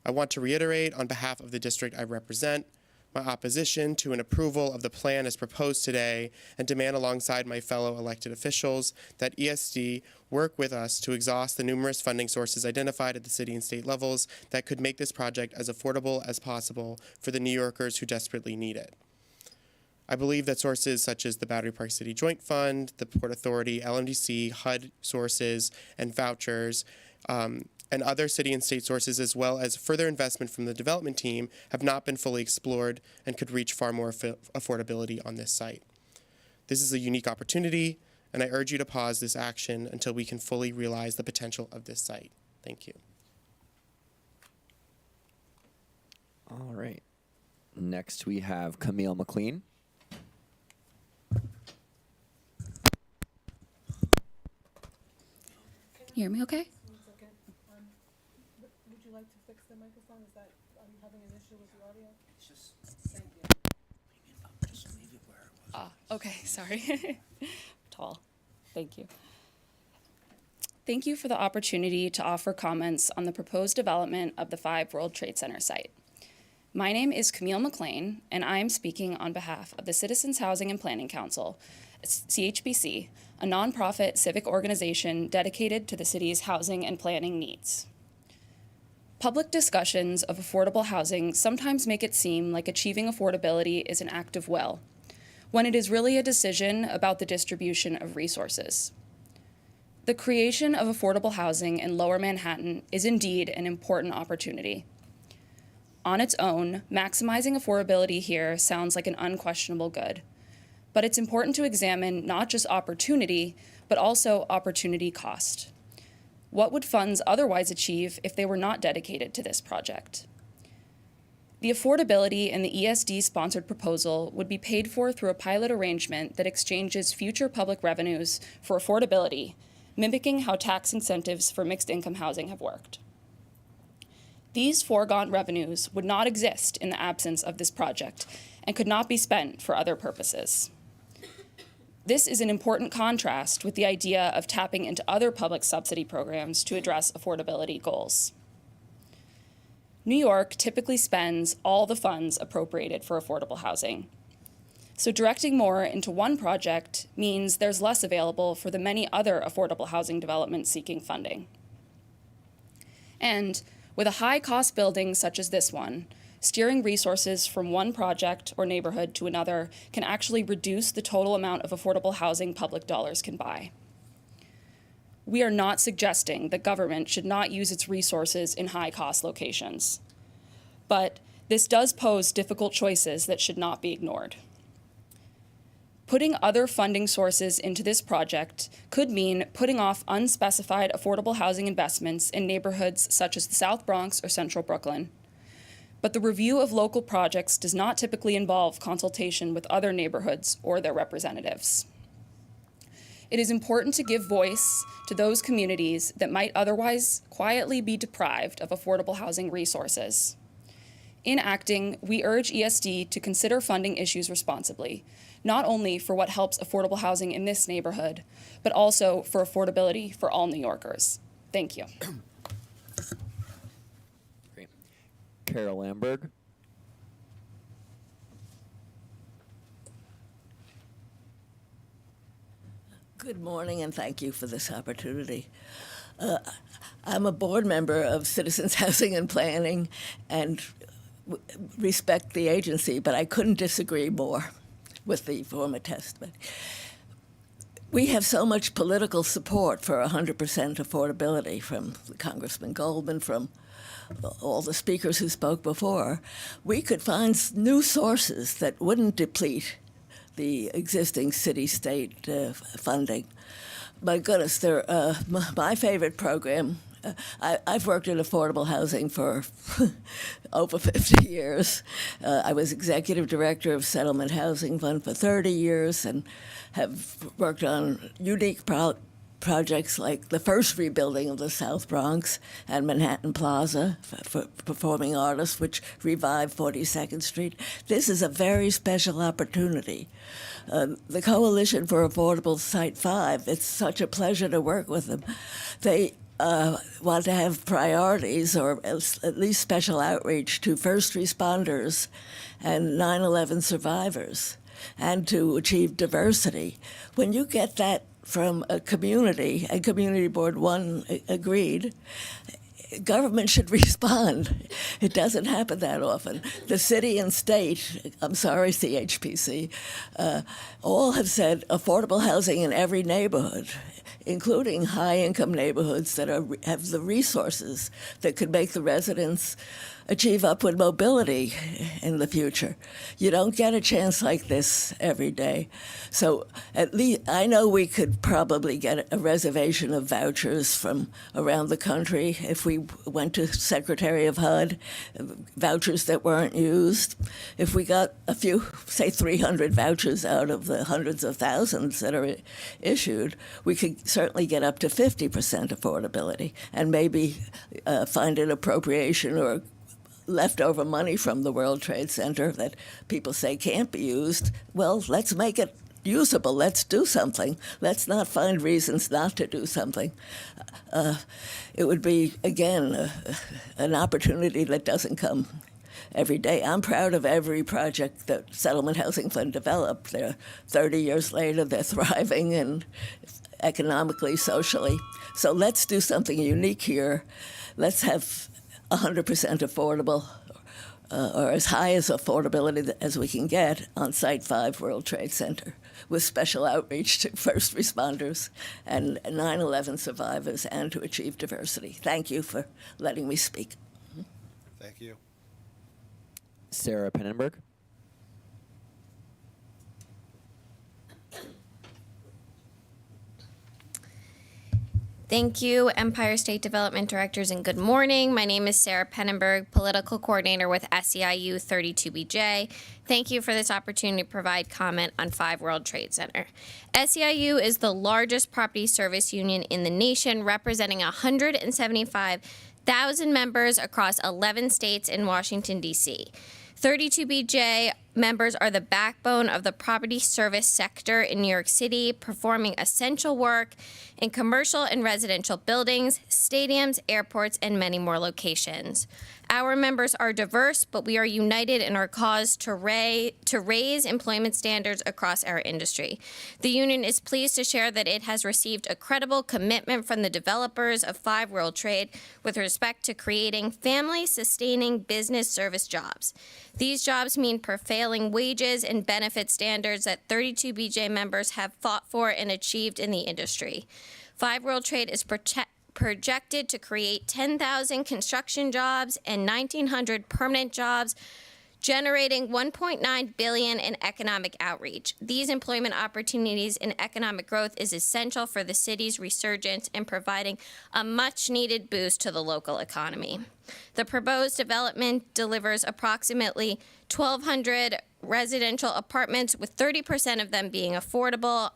I want to reiterate on behalf of the district I represent my opposition to an approval of the plan as proposed today and demand alongside my fellow elected officials that ESD work with us to exhaust the numerous funding sources identified at the city and state levels that could make this project as affordable as possible for the New Yorkers who desperately need it. I believe that sources such as the Battery Park City Joint Fund, the Port Authority, LMDC, HUD sources, and vouchers, and other city and state sources, as well as further investment from the development team, have not been fully explored and could reach far more affordability on this site. This is a unique opportunity, and I urge you to pause this action until we can fully realize the potential of this site. Thank you. All right. Next, we have Camille McLean. You hear me okay? Would you like to fix the microphone? Are you having an issue with the audio? Just leave it where it was. Okay, sorry. Tall. Thank you. Thank you for the opportunity to offer comments on the proposed development of the 5 World Trade Center site. My name is Camille McLean, and I am speaking on behalf of the Citizens Housing and Planning Council, CHPC, a nonprofit civic organization dedicated to the city's housing and planning needs. Public discussions of affordable housing sometimes make it seem like achieving affordability is an act of will, when it is really a decision about the distribution of resources. The creation of affordable housing in Lower Manhattan is indeed an important opportunity. On its own, maximizing affordability here sounds like an unquestionable good. But it's important to examine not just opportunity, but also opportunity cost. What would funds otherwise achieve if they were not dedicated to this project? The affordability in the ESD-sponsored proposal would be paid for through a pilot arrangement that exchanges future public revenues for affordability, mimicking how tax incentives for mixed-income housing have worked. These foregone revenues would not exist in the absence of this project and could not be spent for other purposes. This is an important contrast with the idea of tapping into other public subsidy programs to address affordability goals. New York typically spends all the funds appropriated for affordable housing. So directing more into one project means there's less available for the many other affordable housing developments seeking funding. And with a high-cost building such as this one, steering resources from one project or neighborhood to another can actually reduce the total amount of affordable housing public dollars can buy. We are not suggesting that government should not use its resources in high-cost locations. But this does pose difficult choices that should not be ignored. Putting other funding sources into this project could mean putting off unspecified affordable housing investments in neighborhoods such as the South Bronx or Central Brooklyn. But the review of local projects does not typically involve consultation with other neighborhoods or their representatives. It is important to give voice to those communities that might otherwise quietly be deprived of affordable housing resources. In acting, we urge ESD to consider funding issues responsibly, not only for what helps affordable housing in this neighborhood, but also for affordability for all New Yorkers. Thank you. Great. Carol Lamberg. Good morning, and thank you for this opportunity. I'm a board member of Citizens Housing and Planning and respect the agency, but I couldn't disagree more with the former testament. we have so much political support for 100% affordability from Congressman Goldman, from all the speakers who spoke before. We could find new sources that wouldn't deplete the existing city-state funding. My goodness, my favorite program. I've worked in affordable housing for over 50 years. I was executive director of Settlement Housing Fund for 30 years and have worked on unique projects like the first rebuilding of the South Bronx and Manhattan Plaza for performing artists, which revived 42nd Street. This is a very special opportunity. The Coalition for Affordable Site 5, it's such a pleasure to work with them. They want to have priorities or at least special outreach to first responders and 9/11 survivors and to achieve diversity. When you get that from a community, and Community Board 1 agreed, government should respond. It doesn't happen that often. The city and state, I'm sorry, CHPC, all have said affordable housing in every neighborhood, including high-income neighborhoods that have the resources that could make the residents achieve upward mobility in the future. You don't get a chance like this every day. So at least I know we could probably get a reservation of vouchers from around the country if we went to Secretary of HUD, vouchers that weren't used. If we got a few, say 300 vouchers out of the hundreds of thousands that are issued, we could certainly get up to 50% affordability and maybe find an appropriation or leftover money from the World Trade Center that people say can't be used. Well, let's make it usable. Let's do something. Let's not find reasons not to do something. It would be, again, an opportunity that doesn't come every day. I'm proud of every project that Settlement Housing Fund developed. They're 30 years later, they're thriving and economically, socially. So let's do something unique here. Let's have 100% affordable, or as high as affordability as we can get on Site 5 World Trade Center, with special outreach to first responders and 9/11 survivors, and to achieve diversity. Thank you for letting me speak. Thank you. Sarah Pennenberg. Thank you, Empire State Development Directors, and good morning. My name is Sarah Pennenberg, Political Coordinator with SEIU 32BJ. Thank you for this opportunity to provide comment on 5 World Trade Center. SEIU is the largest property service union in the nation, representing 175,000 members across 11 states in Washington, D.C. 32BJ members are the backbone of the property service sector in New York City, performing essential work in commercial and residential buildings, stadiums, airports, and many more locations. Our members are diverse, but we are united in our cause to raise employment standards across our industry. The union is pleased to share that it has received a credible commitment from the developers of 5 World Trade with respect to creating family-sustaining business service jobs. These jobs mean prevailing wages and benefit standards that 32BJ members have fought for and achieved in the industry. 5 World Trade is projected to create 10,000 construction jobs and 1,900 permanent jobs, generating $1.9 billion in economic outreach. These employment opportunities and economic growth is essential for the city's resurgence and providing a much-needed boost to the local economy. The proposed development delivers approximately 1,200 residential apartments, with 30% of them being affordable,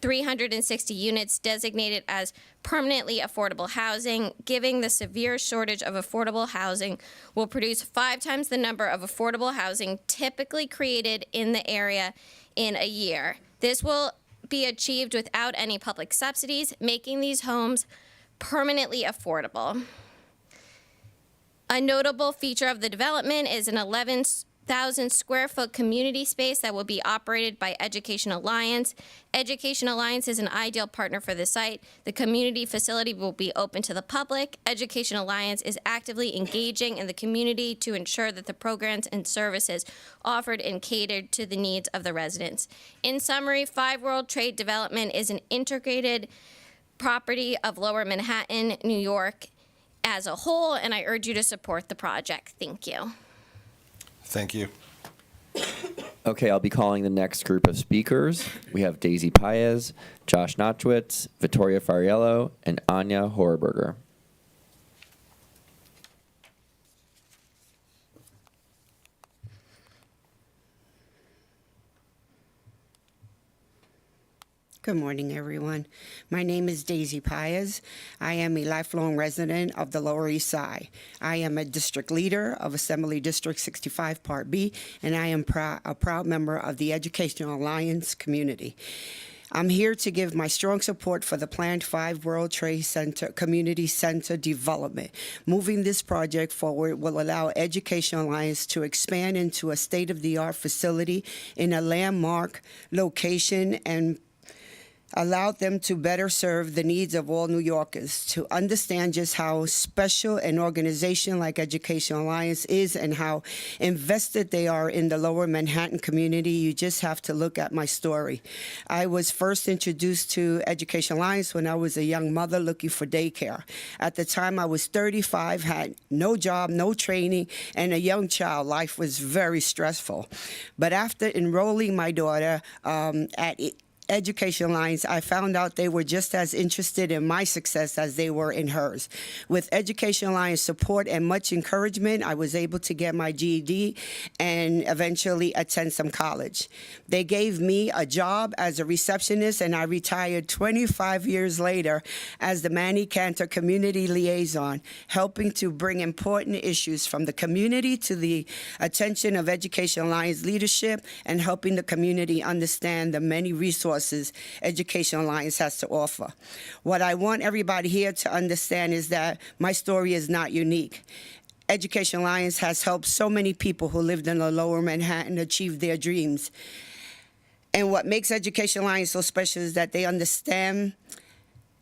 360 units designated as permanently affordable housing. Giving the severe shortage of affordable housing will produce 5 times the number of affordable housing typically created in the area in a year. This will be achieved without any public subsidies, making these homes permanently affordable. A notable feature of the development is an 11 1,000 square foot community space that will be operated by Education Alliance. Education Alliance is an ideal partner for the site. The community facility will be open to the public. Education Alliance is actively engaging in the community to ensure that the programs and services offered and catered to the needs of the residents. In summary, 5 World Trade Development is an integrated property of Lower Manhattan, New York as a whole, and I urge you to support the project. Thank you. Thank you. Okay, I'll be calling the next group of speakers. We have Daisy Paez, Josh Notchwitz, Vittoria Fariello, and Anya Horberger. Good morning, everyone. My name is Daisy Paez. I am a lifelong resident of the Lower East Side. I am a district leader of Assembly District 65 Part B, and I am a proud member of the Educational Alliance community. I'm here to give my strong support for the planned 5 World Trade Center Community Center development. Moving this project forward will allow Education Alliance to expand into a state-of-the-art facility in a landmark location and allowed them to better serve the needs of all New Yorkers, to understand just how special an organization like Education Alliance is and how invested they are in the Lower Manhattan community. You just have to look at my story. I was first introduced to Education Alliance when I was a young mother looking for daycare. At the time, I was 35, had no job, no training, and a young child. Life was very stressful. But after enrolling my daughter at Education Alliance, I found out they were just as interested in my success as they were in hers. With Education Alliance support and much encouragement, I was able to get my GED and eventually attend some college. They gave me a job as a receptionist, and I retired 25 years later as the Manny Cantor Community Liaison, helping to bring important issues from the community to the attention of Education Alliance leadership and helping the community understand the many resources Education Alliance has to offer. What I want everybody here to understand is that my story is not unique. Education Alliance has helped so many people who lived in the Lower Manhattan achieve their dreams. And what makes Education Alliance so special is that they understand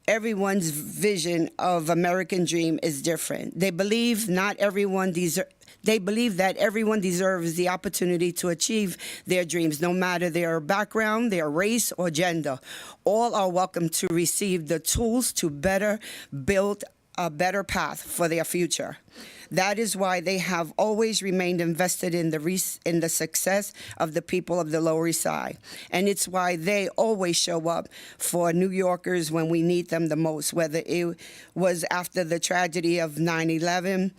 everyone's vision of American dream is different. They believe that everyone deserves the opportunity to achieve their dreams, no matter their background, their race, or gender. All are welcome to receive the tools to better build a better path for their future. That is why they have always remained invested in the success of the people of the Lower East Side. And it's why they always show up for New Yorkers when we need them the most, whether it was after the tragedy of 9/11,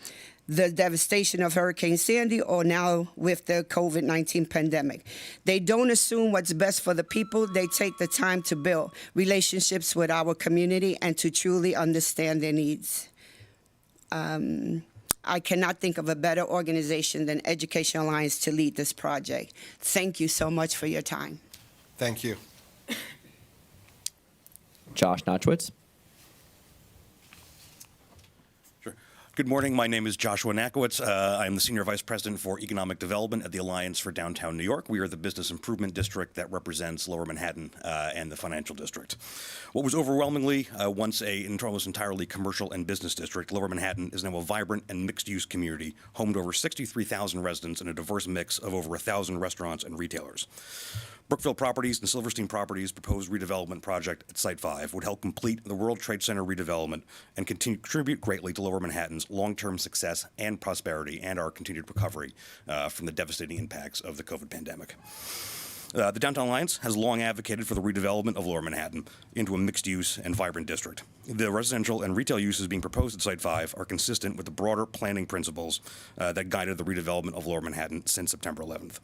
the devastation of Hurricane Sandy, or now with the COVID-19 pandemic. They don't assume what's best for the people. They take the time to build relationships with our community and to truly understand their needs. I cannot think of a better organization than Education Alliance to lead this project. Thank you so much for your time. Thank you. Josh Notchwitz. Good morning. My name is Joshua Nakowitz. I am the Senior Vice President for Economic Development at the Alliance for Downtown New York. We are the business improvement district that represents Lower Manhattan and the financial district. What was overwhelmingly once almost entirely commercial and business district, Lower Manhattan is now a vibrant and mixed-use community, home to over 63,000 residents and a diverse mix of over 1,000 restaurants and retailers. Brookfield Properties and Silverstein Properties' proposed redevelopment project at Site 5 would help complete the World Trade Center redevelopment and contribute greatly to Lower Manhattan's long-term success and prosperity and our continued recovery from the devastating impacts of the COVID pandemic. The Downtown Alliance has long advocated for the redevelopment of Lower Manhattan into a mixed-use and vibrant district. The residential and retail uses being proposed at Site 5 are consistent with the broader planning principles that guided the redevelopment of Lower Manhattan since September 11th.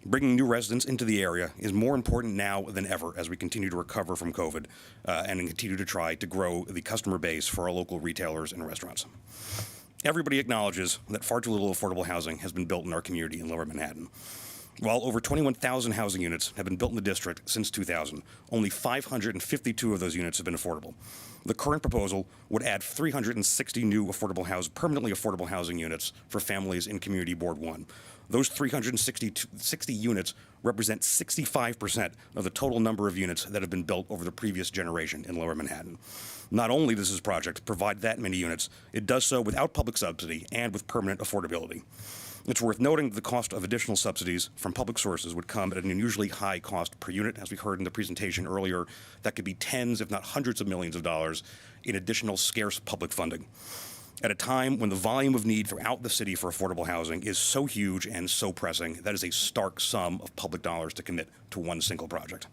Bringing new residents into the area is more important now than ever as we continue to recover from COVID and continue to try to grow the customer base for our local retailers and restaurants. Everybody acknowledges that far too little affordable housing has been built in our community in Lower Manhattan. While over 21,000 housing units have been built in the district since 2000, only 552 of those units have been affordable. The current proposal would add 360 new permanently affordable housing units for families in Community Board 1. Those 360 units represent 65% of the total number of units that have been built over the previous generation in Lower Manhattan. Not only does this project provide that many units, it does so without public subsidy and with permanent affordability. It's worth noting that the cost of additional subsidies from public sources would come at an unusually high cost per unit, as we heard in the presentation earlier. That could be tens, if not hundreds of millions of dollars in additional scarce public funding. At a time when the volume of need throughout the city for affordable housing is so huge and so pressing, that is a stark sum of public dollars to commit to one single project.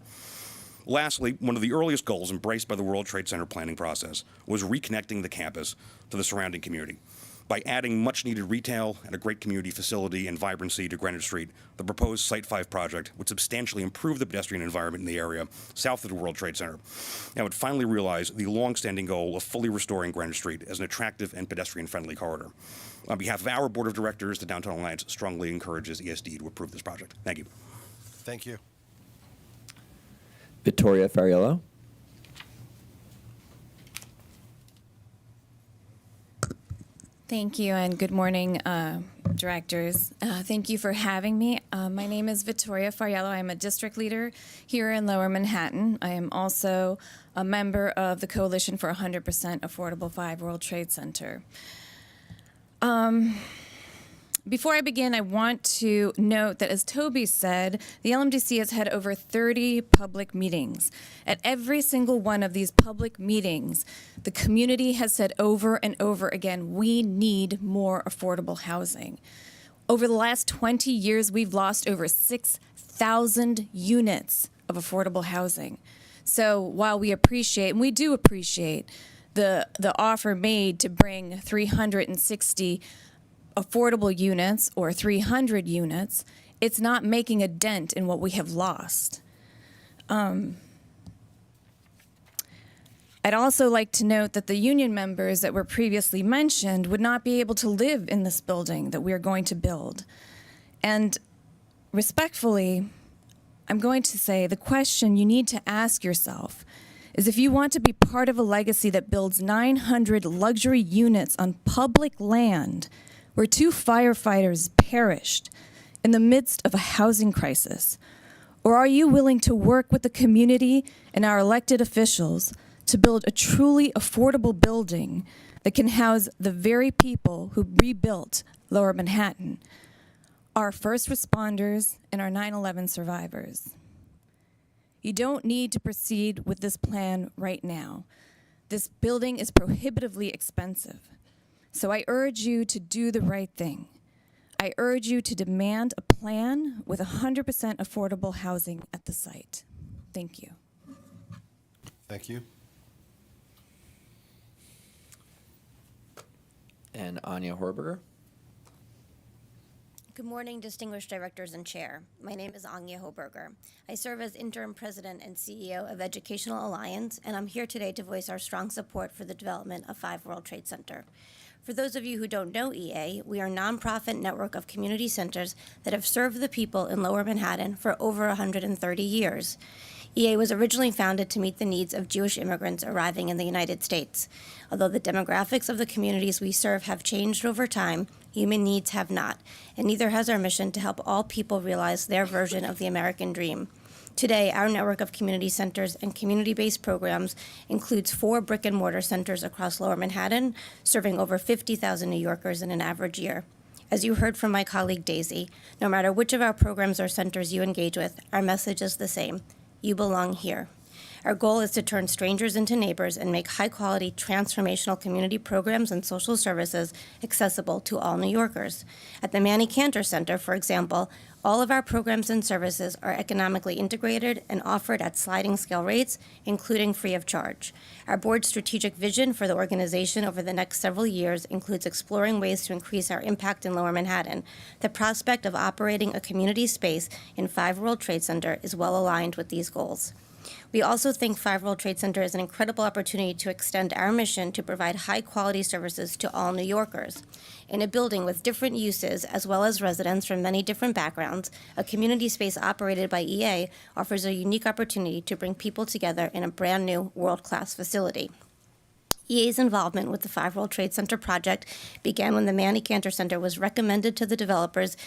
Lastly, one of the earliest goals embraced by the World Trade Center planning process was reconnecting the campus to the surrounding community. By adding much-needed retail and a great community facility and vibrancy to Greenwich Street, the proposed Site 5 project would substantially improve the pedestrian environment in the area south of the World Trade Center, and would finally realize the long-standing goal of fully restoring Greenwich Street as an attractive and pedestrian-friendly corridor. On behalf of our Board of Directors, the Downtown Alliance strongly encourages ESD to approve this project. Thank you. Thank you. Vittoria Fariello. Thank you, and good morning, directors. Thank you for having me. My name is Vittoria Fariello. I'm a district leader here in Lower Manhattan. I am also a member of the Coalition for 100% Affordable 5 World Trade Center. Before I begin, I want to note that, as Toby said, the LMDC has had over 30 public meetings. At every single one of these public meetings, the community has said over and over again, we need more affordable housing. Over the last 20 years, we've lost over 6,000 units of affordable housing. So while we appreciate, and we do appreciate, the offer made to bring 360 affordable units or 300 units, it's not making a dent in what we have lost. I'd also like to note that the union members that were previously mentioned would not be able to live in this building that we are going to build. And respectfully, I'm going to say the question you need to ask yourself is if you want to be part of a legacy that builds 900 luxury units on public land where 2 firefighters perished in the midst of a housing crisis? Or are you willing to work with the community and our elected officials to build a truly affordable building that can house the very people who rebuilt Lower Manhattan, our first responders and our 9/11 survivors? You don't need to proceed with this plan right now. This building is prohibitively expensive. So I urge you to do the right thing. I urge you to demand a plan with 100% affordable housing at the site. Thank you. Thank you. And Anya Horberger. Good morning, distinguished directors and chair. My name is Anya Hoberger. I serve as interim president and CEO of Educational Alliance, and I'm here today to voice our strong support for the development of 5 World Trade Center. For those of you who don't know EA, we are a nonprofit network of community centers that have served the people in Lower Manhattan for over 130 years. EA was originally founded to meet the needs of Jewish immigrants arriving in the United States. Although the demographics of the communities we serve have changed over time, human needs have not, and neither has our mission to help all people realize their version of the American dream. Today, our network of community centers and community-based programs includes 4 brick-and-mortar centers across Lower Manhattan, serving over 50,000 New Yorkers in an average year. As you heard from my colleague Daisy, no matter which of our programs or centers you engage with, our message is the same: you belong here. Our goal is to turn strangers into neighbors and make high-quality, transformational community programs and social services accessible to all New Yorkers. At the Manny Cantor Center, for example, all of our programs and services are economically integrated and offered at sliding scale rates, including free of charge. Our board's strategic vision for the organization over the next several years includes exploring ways to increase our impact in Lower Manhattan. The prospect of operating a community space in 5 World Trade Center is well aligned with these goals. We also think 5 World Trade Center is an incredible opportunity to extend our mission to provide high-quality services to all New Yorkers. In a building with different uses, as well as residents from many different backgrounds, a community space operated by EA offers a unique opportunity to bring people together in a brand-new, world-class facility. EA's involvement with the 5 World Trade Center project began when the Manny Cantor Center was recommended to the developers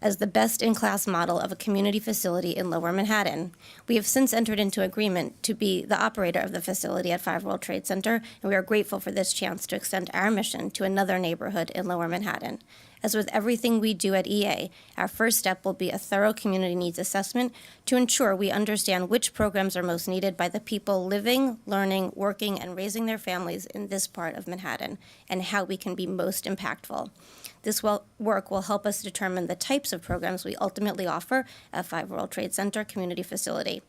as the best-in-class model of a community facility in Lower Manhattan. We have since entered into agreement to be the operator of the facility at 5 World Trade Center, and we are grateful for this chance to extend our mission to another neighborhood in Lower Manhattan. As with everything we do at EA, our first step will be a thorough community needs assessment to ensure we understand which programs are most needed by the people living, learning, working, and raising their families in this part of Manhattan, and how we can be most impactful. This work will help us determine the types of programs we ultimately offer at 5 World Trade Center Community Facility.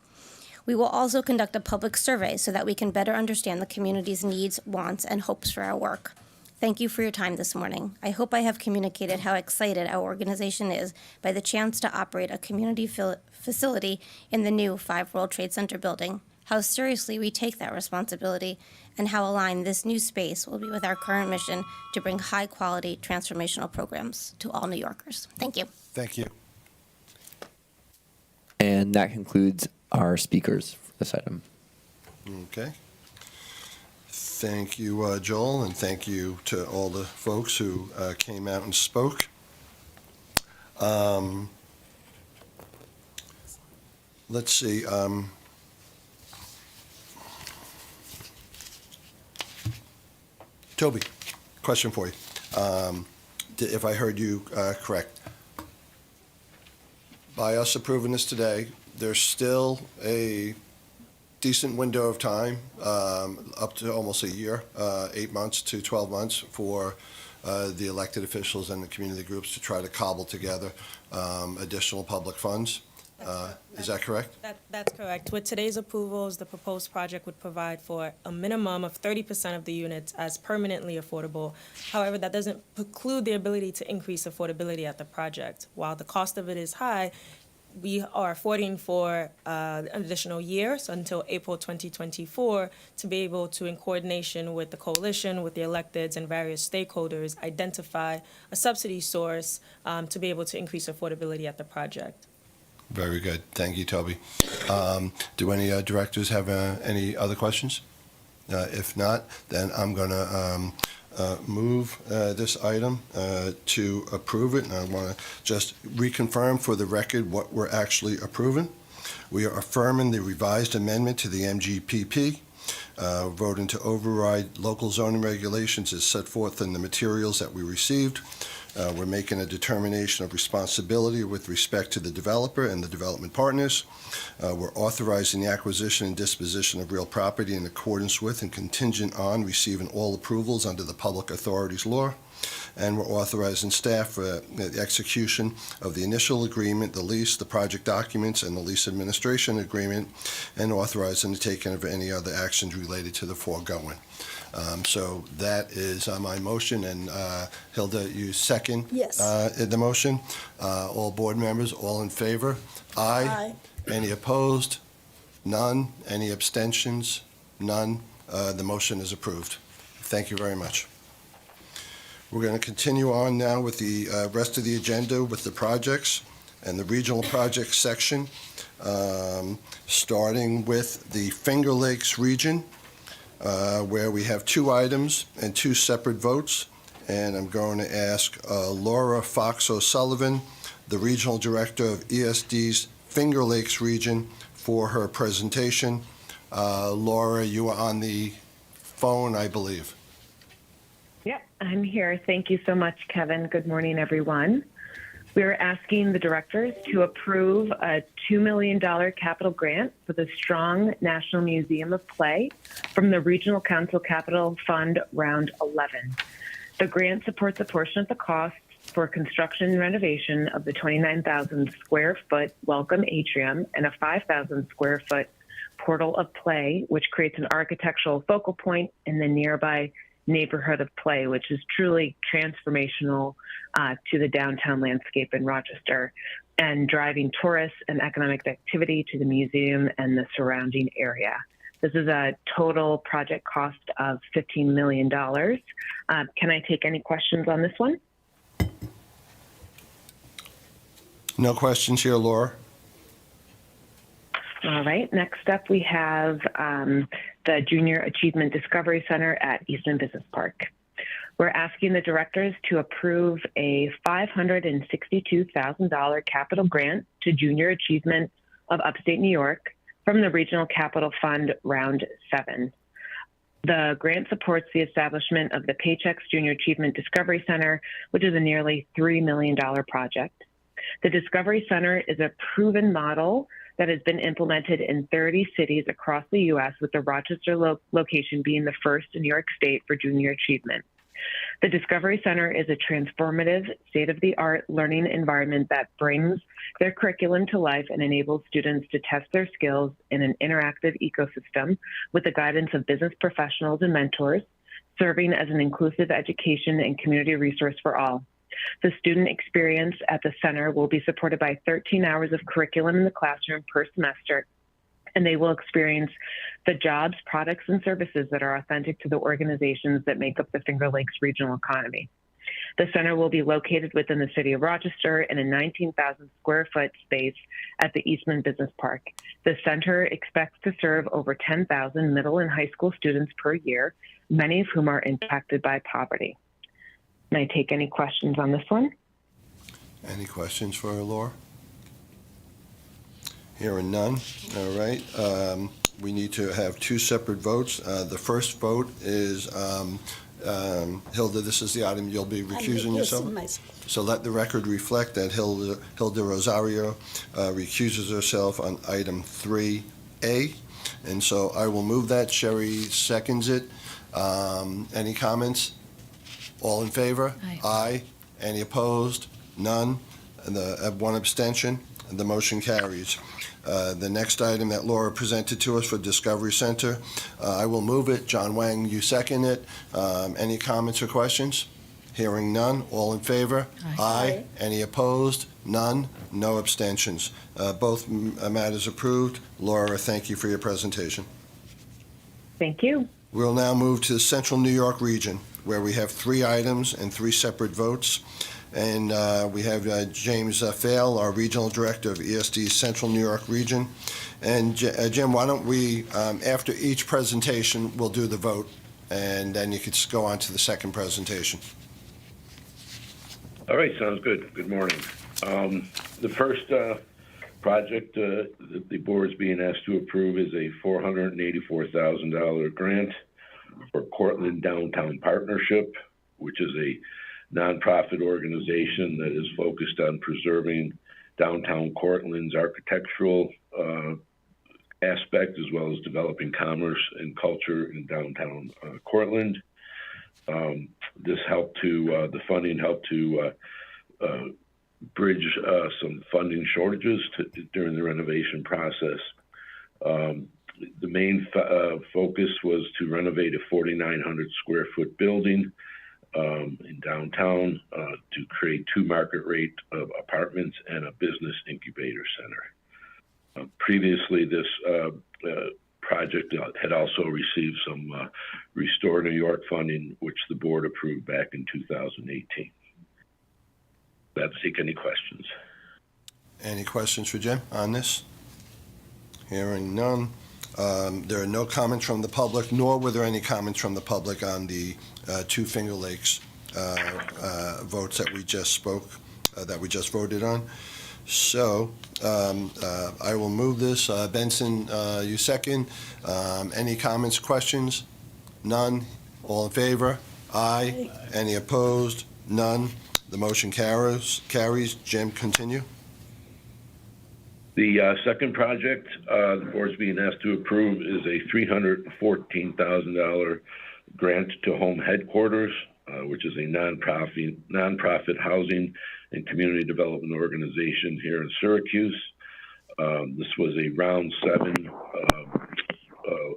We will also conduct a public survey so that we can better understand the community's needs, wants, and hopes for our work. Thank you for your time this morning. I hope I have communicated how excited our organization is by the chance to operate a community facility in the new 5 World Trade Center building, how seriously we take that responsibility, and how aligned this new space will be with our current mission to bring high-quality transformational programs to all New Yorkers. Thank you. Thank you. And that concludes our speakers for this item. Okay. Thank you, Joel, and thank you to all the folks who came out and spoke. Let's see. Toby, question for you. If I heard you correct, by us approving this today, there's still a decent window of time, up to almost a year, 8 months to 12 months for the elected officials and the community groups to try to cobble together additional public funds. Is that correct? That's correct. With today's approvals, the proposed project would provide for a minimum of 30% of the units as permanently affordable. However, that doesn't preclude the ability to increase affordability at the project. While the cost of it is high, we are affording for an additional year, so until April 2024, to be able to, in coordination with the coalition, with the electeds and various stakeholders, identify a subsidy source to be able to increase affordability at the project. Very good. Thank you, Toby. Do any directors have any other questions? If not, then I'm going to move this item to approve it. And I want to just reconfirm for the record what we're actually approving. We are affirming the revised amendment to the MGPP, voting to override local zoning regulations as set forth in the materials that we received. We're making a determination of responsibility with respect to the developer and the development partners. We're authorizing the acquisition and disposition of real property in accordance with and contingent on receiving all approvals under the Public Authorities Law. And we're authorizing staff for the execution of the initial agreement, the lease, the project documents, and the lease administration agreement, and authorizing the taking of any other actions related to the foregoing. So that is my motion, and Hilda, you second Yes. The motion. All board members, all in favor? Aye. Any opposed? None. Any abstentions? None. The motion is approved. Thank you very much. We're going to continue on now with the rest of the agenda with the projects and the regional projects section, starting with the Finger Lakes region, where we have 2 items and 2 separate votes. And I'm going to ask Laura Fox O'Sullivan, the Regional Director of ESD's Finger Lakes region, for her presentation. Laura, you are on the phone, I believe. Yep, I'm here. Thank you so much, Kevin. Good morning, everyone. We're asking the directors to approve a $2 million capital grant for the Strong National Museum of Play from the Regional Council Capital Fund Round 11. The grant supports a portion of the cost for construction and renovation of the 29,000 square foot welcome atrium and a 5,000 square foot portal of play, which creates an architectural focal point in the nearby neighborhood of play, which is truly transformational to the downtown landscape in Rochester and driving tourists and economic activity to the museum and the surrounding area. This is a total project cost of $15 million. Can I take any questions on this one? No questions here, Laura. All right, next up we have the Junior Achievement Discovery Center at Eastman Business Park. We're asking the directors to approve a $562,000 capital grant to Junior Achievement of Upstate New York from the Regional Capital Fund Round 7. The grant supports the establishment of the Paychex Junior Achievement Discovery Center, which is a nearly $3 million project. The Discovery Center is a proven model that has been implemented in 30 cities across the U.S., with the Rochester location being the first in New York State for junior achievement. The Discovery Center is a transformative, state-of-the-art learning environment that brings their curriculum to life and enables students to test their skills in an interactive ecosystem with the guidance of business professionals and mentors, serving as an inclusive education and community resource for all. The student experience at the center will be supported by 13 hours of curriculum in the classroom per semester, and they will experience the jobs, products, and services that are authentic to the organizations that make up the Finger Lakes regional economy. The center will be located within the city of Rochester in a 19,000 square foot space at the Eastman Business Park. The center expects to serve over 10,000 middle and high school students per year, many of whom are impacted by poverty. Can I take any questions on this one? Any questions for Laura? Hearing none. All right. We need to have two separate votes. The first vote is Hilda. This is the item you'll be recusing yourself. So let the record reflect that Hilda Rosario recuses herself on item 3A. And so I will move that. Sherry seconds it. Any comments? All in favor? Aye. Aye. Any opposed? None. And one abstention. The motion carries. The next item that Laura presented to us for Discovery Center, I will move it. John Wang, you second it. Any comments or questions? Hearing none. All in favor? Aye. Any opposed? None. No abstentions. Both matters approved. Laura, thank you for your presentation. Thank you. We'll now move to the Central New York region, where we have 3 items and 3 separate votes. And we have James Fail, our Regional Director of ESD Central New York Region. And Jim, why don't we, after each presentation, we'll do the vote, and then you could just go on to the second presentation. All right, sounds good. Good morning. The first project that the board is being asked to approve is a $484,000 grant for Cortland Downtown Partnership, which is a nonprofit organization that is focused on preserving downtown Cortland's architectural aspect, as well as developing commerce and culture in downtown Cortland. This helped to, the funding helped to bridge some funding shortages during the renovation process. The main focus was to renovate a 4,900 square foot building in downtown to create 2 market rate apartments and a business incubator center. Previously, this project had also received some Restore New York funding, which the board approved back in 2018. Let's take any questions. Any questions for Jim on this? Hearing none. There are no comments from the public, nor were there any comments from the public on the 2 Finger Lakes votes that we just voted on. So I will move this. Benson, you second. Any comments, questions? None. All in favor? Aye. Any opposed? None. The motion carries. Jim, continue. The second project the board's being asked to approve is a $314,000 grant to Home Headquarters, which is a nonprofit housing and community development organization here in Syracuse. This was a round 7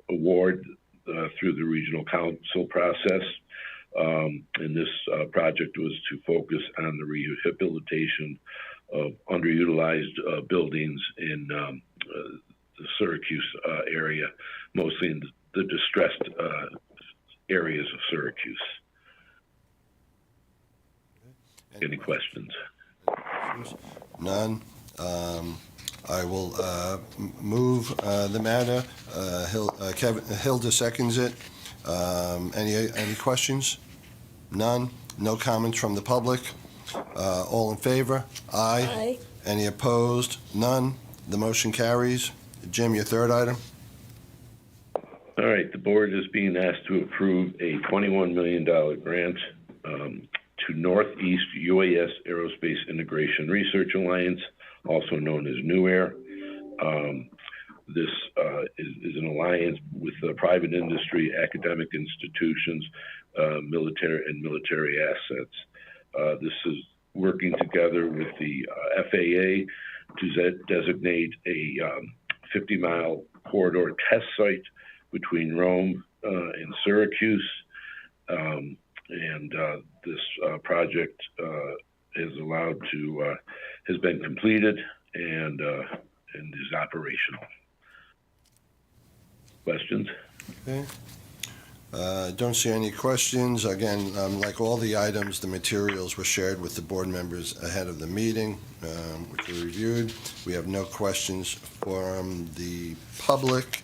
award through the regional council process. And this project was to focus on the rehabilitation of underutilized buildings in the Syracuse area, mostly in the distressed areas of Syracuse. Any questions? None. I will move the matter. Hilda seconds it. Any questions? None. No comments from the public. All in favor? Aye. Aye. Any opposed? None. The motion carries. Jim, your third item? All right, the board is being asked to approve a $21 million grant to Northeast UAS Aerospace Integration Research Alliance, also known as New Air. This is an alliance with private industry, academic institutions, military assets. This is working together with the FAA to designate a 50-mile corridor test site between Rome and Syracuse. This project has been completed and is operational. Questions? Okay. Don't see any questions. Again, like all the items, the materials were shared with the board members ahead of the meeting, which were reviewed. We have no questions from the public.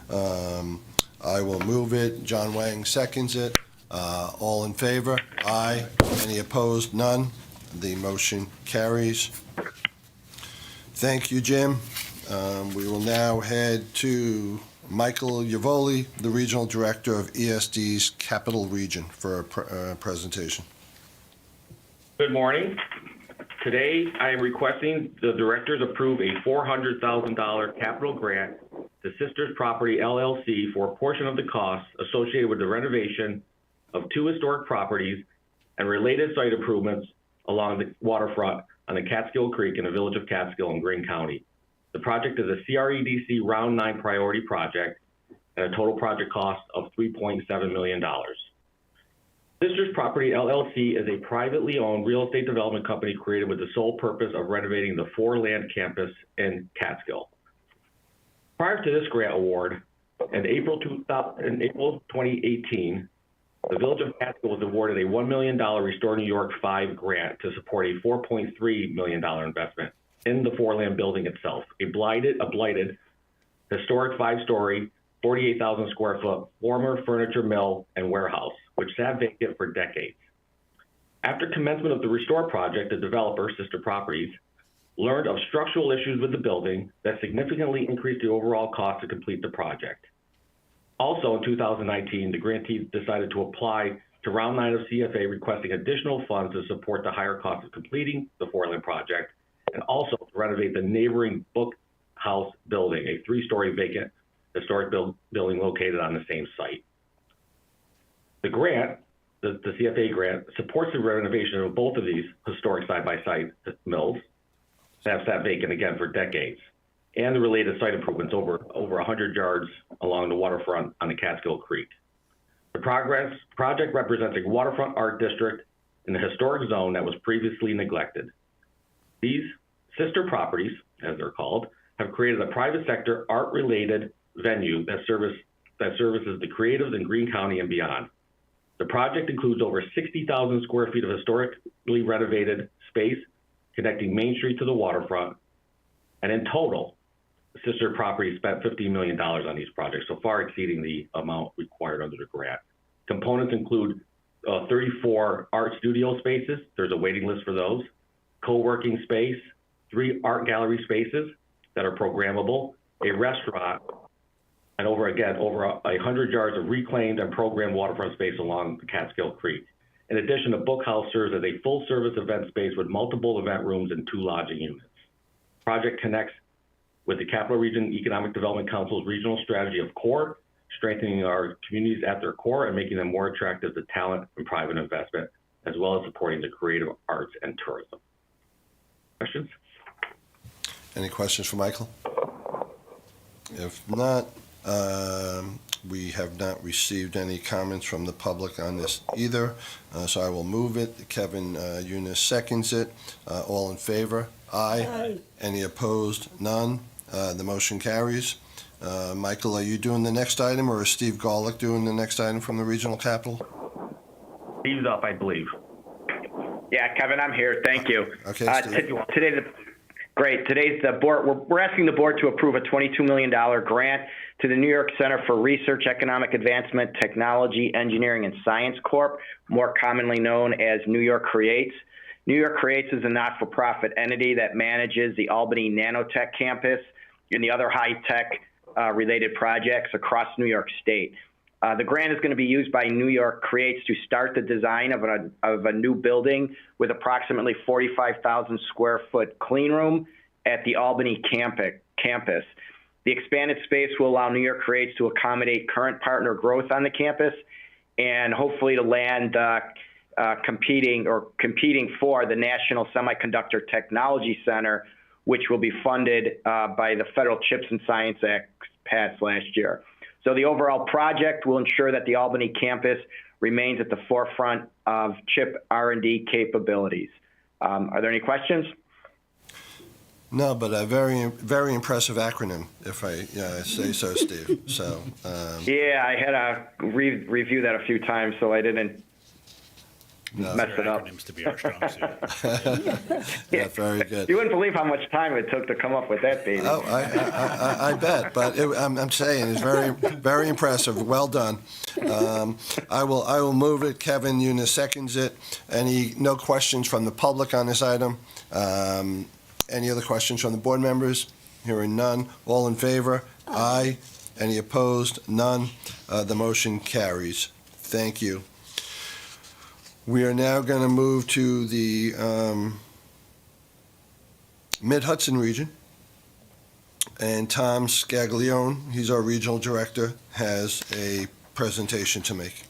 I will move it. John Wang seconds it. All in favor? Aye. Any opposed? None. The motion carries. Thank you, Jim. We will now head to Michael Yavoli, the Regional Director of ESD's Capital Region, for a presentation. Good morning. Today, I am requesting the directors approve a $400,000 capital grant to Sisters Property LLC for a portion of the costs associated with the renovation of 2 historic properties and related site improvements along the waterfront on the Catskill Creek in the village of Catskill in Greene County. The project is a CREDC Round 9 priority project and a total project cost of $3.7 million. Sisters Property LLC is a privately owned real estate development company created with the sole purpose of renovating the 4-land campus in Catskill. Prior to this grant award, in April 2018, the Village of Catskill was awarded a $1 million Restore New York 5 grant to support a $4.3 million investment in the 4-land building itself, a blighted historic 5-story, 48,000 square foot former furniture mill and warehouse, which sat vacant for decades. After commencement of the Restore project, the developer, Sister Properties, learned of structural issues with the building that significantly increased the overall cost to complete the project. Also in 2019, the grantee decided to apply to Round 9 of CFA, requesting additional funds to support the higher cost of completing the 4-land project and also to renovate the neighboring Book House building, a 3-story vacant historic building located on the same site. The grant, the CFA grant, supports the renovation of both of these historic side-by-side mills that have sat vacant again for decades, and the related site improvements over 100 yards along the waterfront on the Catskill Creek. The project represents a waterfront art district in the historic zone that was previously neglected. These sister properties, as they're called, have created a private sector art-related venue that services the creatives in Greene County and beyond. The project includes over 60,000 square feet of historically renovated space connecting Main Street to the waterfront, and in total, Sister Properties spent $15 million on these projects, so far exceeding the amount required under the grant. Components include 34 art studio spaces. There's a waiting list for those. Co-working space, 3 art gallery spaces that are programmable, a restaurant, and over 100 yards of reclaimed and programmed waterfront space along the Catskill Creek. In addition, the Book House serves as a full-service event space with multiple event rooms and 2 lodging units. Project connects with the Capital Region Economic Development Council's regional strategy of core, strengthening our communities at their core and making them more attractive to talent and private investment, as well as supporting the creative arts and tourism. Questions? Any questions for Michael? If not, We have not received any comments from the public on this either, so I will move it. Kevin Eunice seconds it. All in favor? Aye. Aye. Any opposed? None. The motion carries. Michael, are you doing the next item, or is Steve Garlick doing the next item from the Regional Capital? Steve's up, I believe. Yeah, Kevin, I'm here. Thank you. Okay, Steve. Today's the board. We're asking the board to approve a $22 million grant to the New York Center for Research, Economic Advancement, Technology, Engineering, and Science Corp., more commonly known as New York Creates. New York Creates is a not-for-profit entity that manages the Albany Nanotech campus and the other high-tech related projects across New York State. The grant is going to be used by New York Creates to start the design of a new building with approximately 45,000 square foot clean room at the Albany campus. The expanded space will allow New York Creates to accommodate current partner growth on the campus and hopefully to land competing for the National Semiconductor Technology Center, which will be funded by the Federal Chips and Science Act passed last year. So the overall project will ensure that the Albany campus remains at the forefront of chip R&D capabilities. Are there any questions? No, but a very, very impressive acronym, if I say so, Steve. So. Yeah, I had to review that a few times, so I didn't mess it up. Acronyms to be our strong suit. Yeah, very good. You wouldn't believe how much time it took to come up with that, baby. Oh, I bet. But I'm saying it's very, very impressive. Well done. I will move it. Kevin Eunice seconds it. No questions from the public on this item? Any other questions from the board members? Hearing none. All in favor? Aye. Any opposed? None. The motion carries. Thank you. We are now going to move to the Mid-Hudson region. And Tom Scaglione, he's our regional director, has a presentation to make.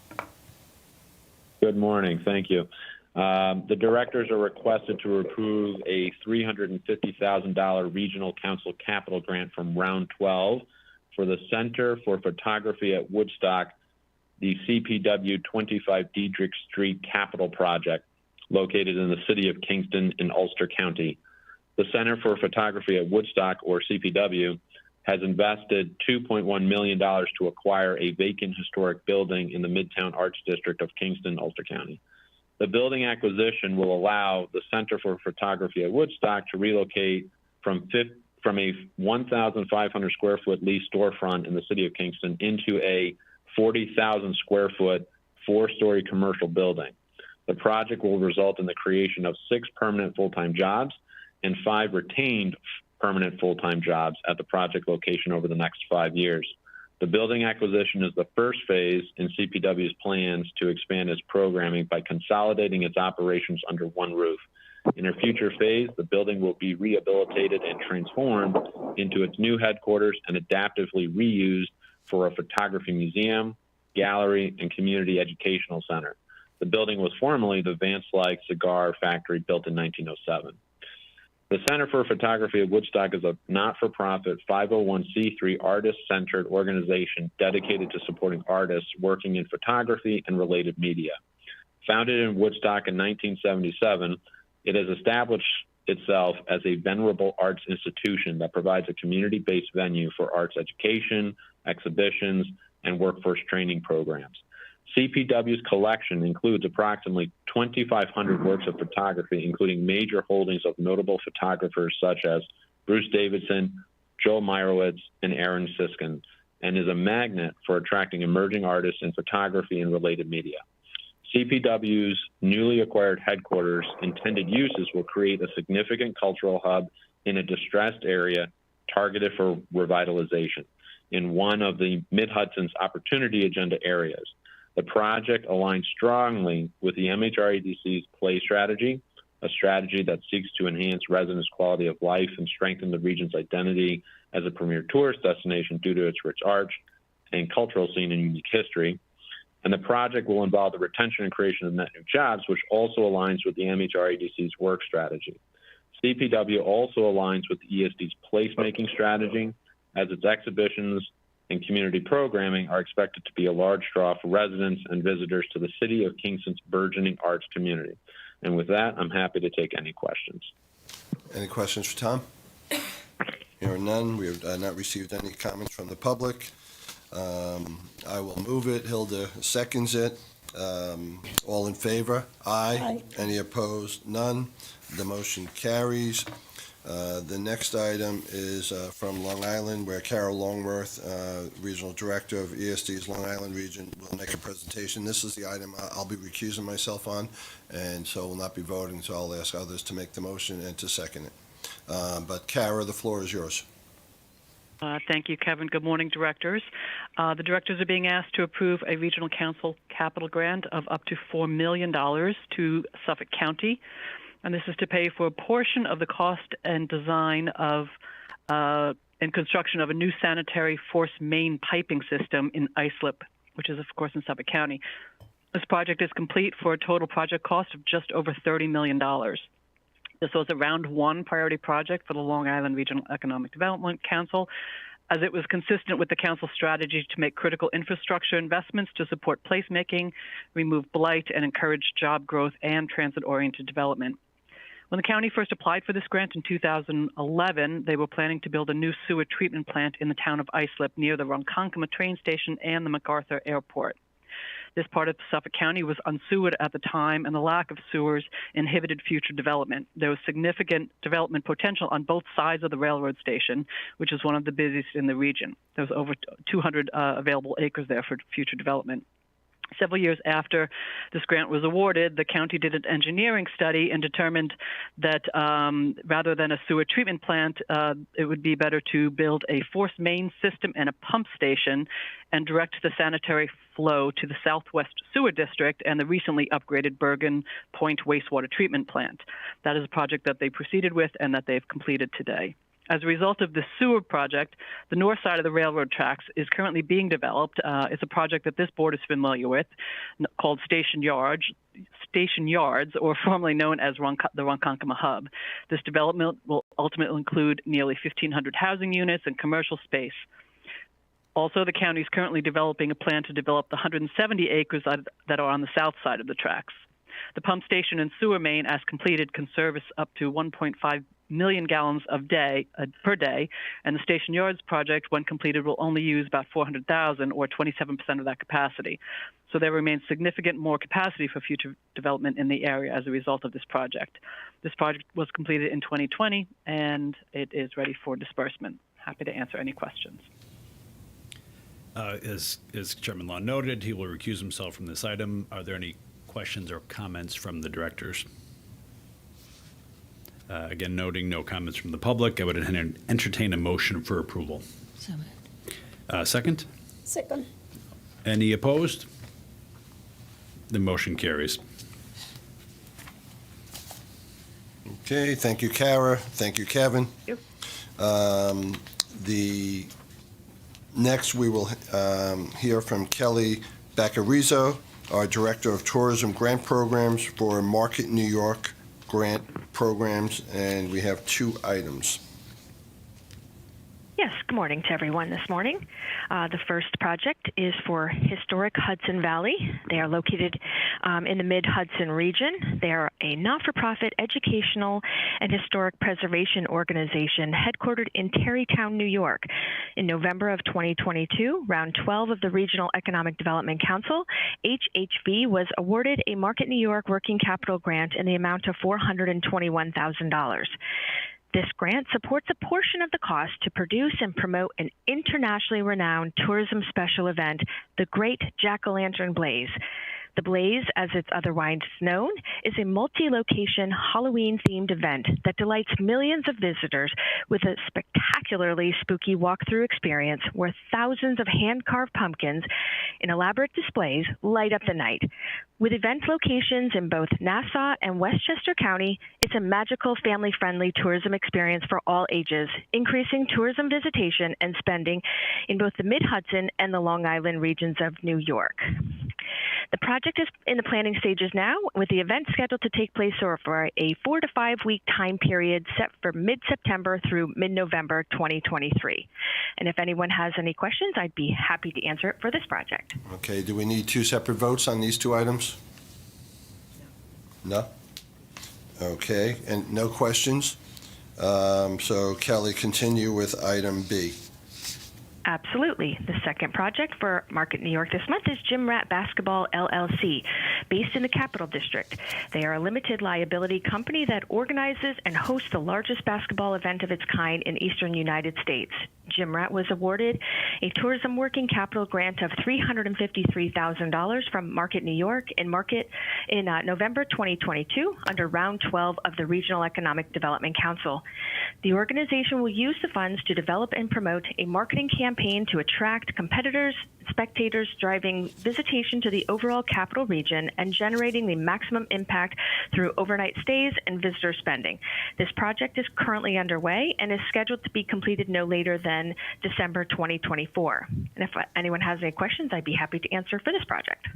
Good morning. Thank you. The directors are requested to approve a $350,000 regional council capital grant from Round 12 for the Center for Photography at Woodstock, the CPW 25 Diedrich Street Capital Project, located in the city of Kingston in Ulster County. The Center for Photography at Woodstock, or CPW, has invested $2.1 million to acquire a vacant historic building in the Midtown Arts District of Kingston, Ulster County. The building acquisition will allow the Center for Photography at Woodstock to relocate from a 1,500 square foot leased storefront in the city of Kingston into a 40,000 square foot, 4-story commercial building. The project will result in the creation of 6 permanent full-time jobs and 5 retained permanent full-time jobs at the project location over the next 5 years. The building acquisition is the first phase in CPW's plans to expand its programming by consolidating its operations under one roof. In a future phase, the building will be rehabilitated and transformed into its new headquarters and adaptively reused for a photography museum, gallery, and community educational center. The building was formerly the Vance Like Cigar Factory, built in 1907. The Center for Photography at Woodstock is a not-for-profit 501c3 artist-centered organization dedicated to supporting artists working in photography and related media. Founded in Woodstock in 1977, it has established itself as a venerable arts institution that provides a community-based venue for arts education, exhibitions, and workforce training programs. CPW's collection includes approximately 2,500 works of photography, including major holdings of notable photographers such as Bruce Davidson, Joel Meyerowitz, and Aaron Siskin, and is a magnet for attracting emerging artists in photography and related media. CPW's newly acquired headquarters' intended uses will create a significant cultural hub in a distressed area targeted for revitalization in one of the Mid-Hudson's Opportunity Agenda areas. The project aligns strongly with the MHRADC's PLAY strategy, a strategy that seeks to enhance residents' quality of life and strengthen the region's identity as a premier tourist destination due to its rich arts and cultural scene and unique history. And the project will involve the retention and creation of net new jobs, which also aligns with the MHRADC's work strategy. CPW also aligns with the ESD's placemaking strategy, as its exhibitions and community programming are expected to be a large draw for residents and visitors to the City of Kingston's burgeoning arts community. And with that, I'm happy to take any questions. Any questions for Tom? Hearing none, we have not received any comments from the public. I will move it. Hilda seconds it. All in favor? Aye. Aye. Any opposed? None. The motion carries. The next item is from Long Island, where Carol Longworth, Regional Director of ESD's Long Island Region, will make a presentation. This is the item I'll be recusing myself on, and so will not be voting, so I'll ask others to make the motion and to second it. But Kara, the floor is yours. Thank you, Kevin. Good morning, directors. The directors are being asked to approve a regional council capital grant of up to $4 million to Suffolk County, and this is to pay for a portion of the cost and design of and construction of a new sanitary force main piping system in Islip, which is, of course, in Suffolk County. This project is complete for a total project cost of just over $30 million. This was a round one priority project for the Long Island Regional Economic Development Council, as it was consistent with the council's strategy to make critical infrastructure investments to support placemaking, remove blight, and encourage job growth and transit-oriented development. When the county first applied for this grant in 2011, they were planning to build a new sewer treatment plant in the town of Islip near the Ronkonkoma train station and the MacArthur Airport. This part of Suffolk County was unsewered at the time, and the lack of sewers inhibited future development. There was significant development potential on both sides of the railroad station, which is one of the busiest in the region. There was over 200 available acres there for future development. Several years after this grant was awarded, the county did an engineering study and determined that rather than a sewer treatment plant, it would be better to build a force main system and a pump station and direct the sanitary flow to the Southwest Sewer District and the recently upgraded Bergen Point wastewater treatment plant. That is a project that they proceeded with and that they've completed today. As a result of the sewer project, the north side of the railroad tracks is currently being developed. It's a project that this board is familiar with, called Station Yards, or formerly known as the Ronkonkoma Hub. This development will ultimately include nearly 1,500 housing units and commercial space. Also, the county is currently developing a plan to develop the 170 acres that are on the south side of the tracks. The pump station and sewer main, as completed, can service up to 1.5 million gallons per day, and the Station Yards project, when completed, will only use about 400,000, or 27% of that capacity. So there remains significant more capacity for future development in the area as a result of this project. This project was completed in 2020, and it is ready for disbursement. Happy to answer any questions. As Chairman Law noted, he will recuse himself from this item. Are there any questions or comments from the directors? Again, noting no comments from the public, I would entertain a motion for approval. So moved. Second? Second. Any opposed? The motion carries. Okay, thank you, Kara. Thank you, Kevin. Yep. The next, we will hear from Kelly Baccarizzo, our Director of Tourism Grant Programs for Market New York Grant Programs, and we have two items. Yes, good morning to everyone this morning. The first project is for Historic Hudson Valley. They are located in the Mid-Hudson region. They are a not-for-profit educational and historic preservation organization headquartered in Tarrytown, New York. In November of 2022, round 12 of the Regional Economic Development Council, HHV was awarded a Market New York Working Capital Grant in the amount of $421,000. This grant supports a portion of the cost to produce and promote an internationally renowned tourism special event, the Great Jack-O-Lantern Blaze. The Blaze, as it's otherwise known, is a multi-location Halloween-themed event that delights millions of visitors with a spectacularly spooky walkthrough experience where thousands of hand-carved pumpkins in elaborate displays light up the night. With event locations in both Nassau and Westchester County, it's a magical, family-friendly tourism experience for all ages, increasing tourism visitation and spending in both the Mid-Hudson and the Long Island regions of New York. The project is in the planning stages now, with the event scheduled to take place over a 4 to 5 week time period set for mid-September through mid-November 2023. And if anyone has any questions, I'd be happy to answer it for this project. Okay, do we need two separate votes on these two items? No? Okay, and no questions? So Kelly, continue with item B. Absolutely. The second project for Market New York this month is Gym Rat Basketball LLC, based in the Capital District. They are a limited liability company that organizes and hosts the largest basketball event of its kind in eastern United States. Gym Rat was awarded a tourism working capital grant of $353,000 from Market New York in November 2022 under Round 12 of the Regional Economic Development Council. The organization will use the funds to develop and promote a marketing campaign to attract competitors, spectators, driving visitation to the overall capital region and generating the maximum impact through overnight stays and visitor spending. This project is currently underway and is scheduled to be completed no later than December 2024. And if anyone has any questions, I'd be happy to answer for this project.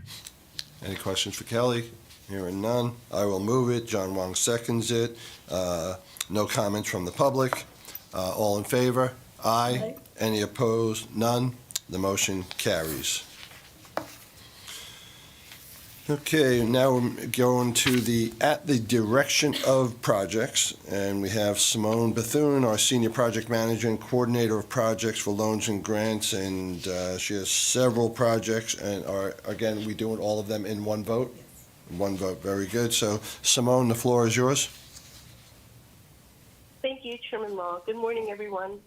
Any questions for Kelly? Hearing none, I will move it. John Wong seconds it. No comments from the public. All in favor? Aye. Any opposed? None. The motion carries. Okay, now we're going to the At the Direction of Projects, and we have Simone Bethune, our Senior Project Manager and Coordinator of Projects for Loans and Grants, and she has several projects, and again, we doing all of them in one vote? One vote, very good. So, Simone, the floor is yours. Thank you, Chairman Law. Good morning, everyone.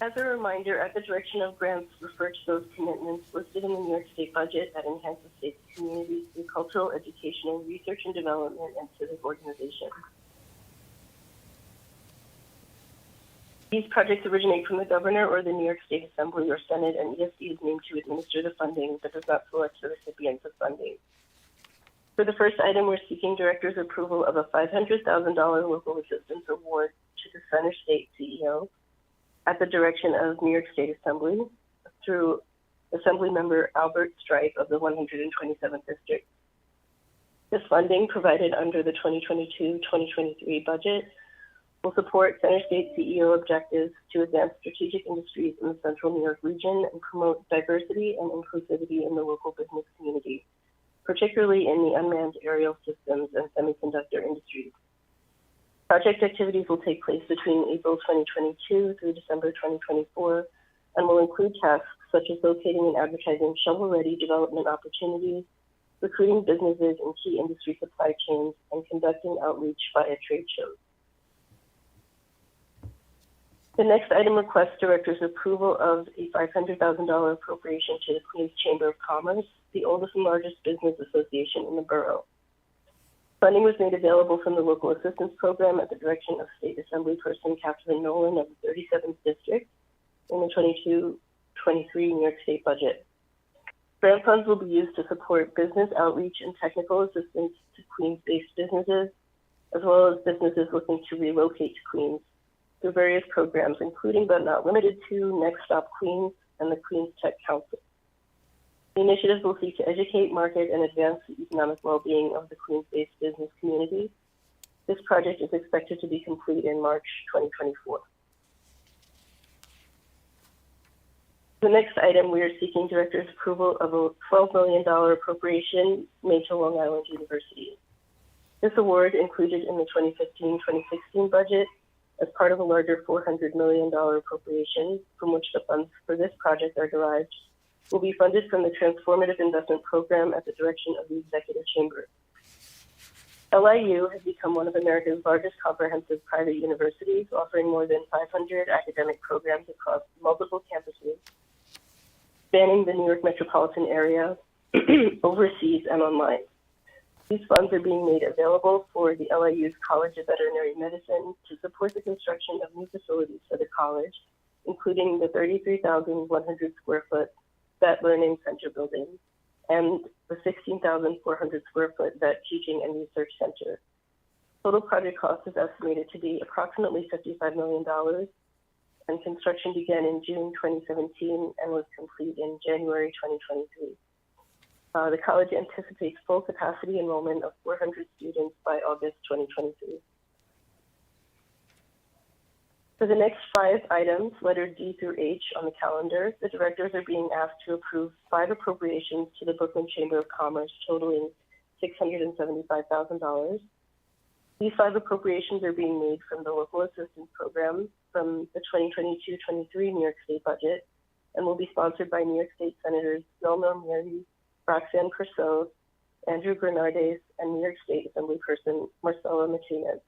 As a reminder, at the direction of grants refer to those commitments listed in the New York State budget that enhance the state's communities through cultural, educational, research and development, and civic organizations. These projects originate from the governor or the New York State Assembly or Senate, and ESD is named to administer the funding but does not select the recipients of funding. For the first item, we're seeking director's approval of a $500,000 local assistance award to the Center State CEO at the direction of New York State Assembly through Assembly Member Albert Stripe of the 127th District. This funding, provided under the 2022-2023 budget, will support Center State CEO objectives to advance strategic industries in the Central New York region and promote diversity and inclusivity in the local business community, particularly in the unmanned aerial systems and semiconductor industries. Project activities will take place between April 2022 through December 2024 and will include tasks such as locating and advertising shovel-ready development opportunities, recruiting businesses in key industry supply chains, and conducting outreach via trade shows. The next item requests director's approval of a $500,000 appropriation to the Queens Chamber of Commerce, the oldest and largest business association in the borough. Funding was made available from the Local Assistance Program at the direction of State Assemblyperson Catherine Nolan of the 37th District in the 22-23 New York State budget. Grant funds will be used to support business outreach and technical assistance to Queens-based businesses, as well as businesses looking to relocate to Queens through various programs, including but not limited to Next Stop Queens and the Queens Tech Council. The initiatives will seek to educate, market, and advance the economic well-being of the Queens-based business community. This project is expected to be complete in March 2024. The next item, we are seeking director's approval of a $12 million appropriation made to Long Island University. This award, included in the 2015-2016 budget as part of a larger $400 million appropriation from which the funds for this project are derived, will be funded from the Transformative Investment Program at the direction of the Executive Chamber. LIU has become one of America's largest comprehensive private universities, offering more than 500 academic programs across multiple campuses, spanning the New York metropolitan area, overseas, and online. These funds are being made available for the LIU's College of Veterinary Medicine to support the construction of new facilities for the college, including the 33,100 square foot Vet Learning Center building and the 16,400 square foot Vet Teaching and Research Center. Total project cost is estimated to be approximately $55 million, and construction began in June 2017 and was complete in January 2023. The college anticipates full capacity enrollment of 400 students by August 2023. For the next 5 items, letter D through H on the calendar, the directors are being asked to approve 5 appropriations to the Brooklyn Chamber of Commerce totaling $675,000. These 5 appropriations are being made from the Local Assistance Program from the 2022-23 New York State budget and will be sponsored by New York State Senators Bill Murray, Roxanne Persaud, Andrew Bernardes, and New York State Assemblyperson Marcella McCain.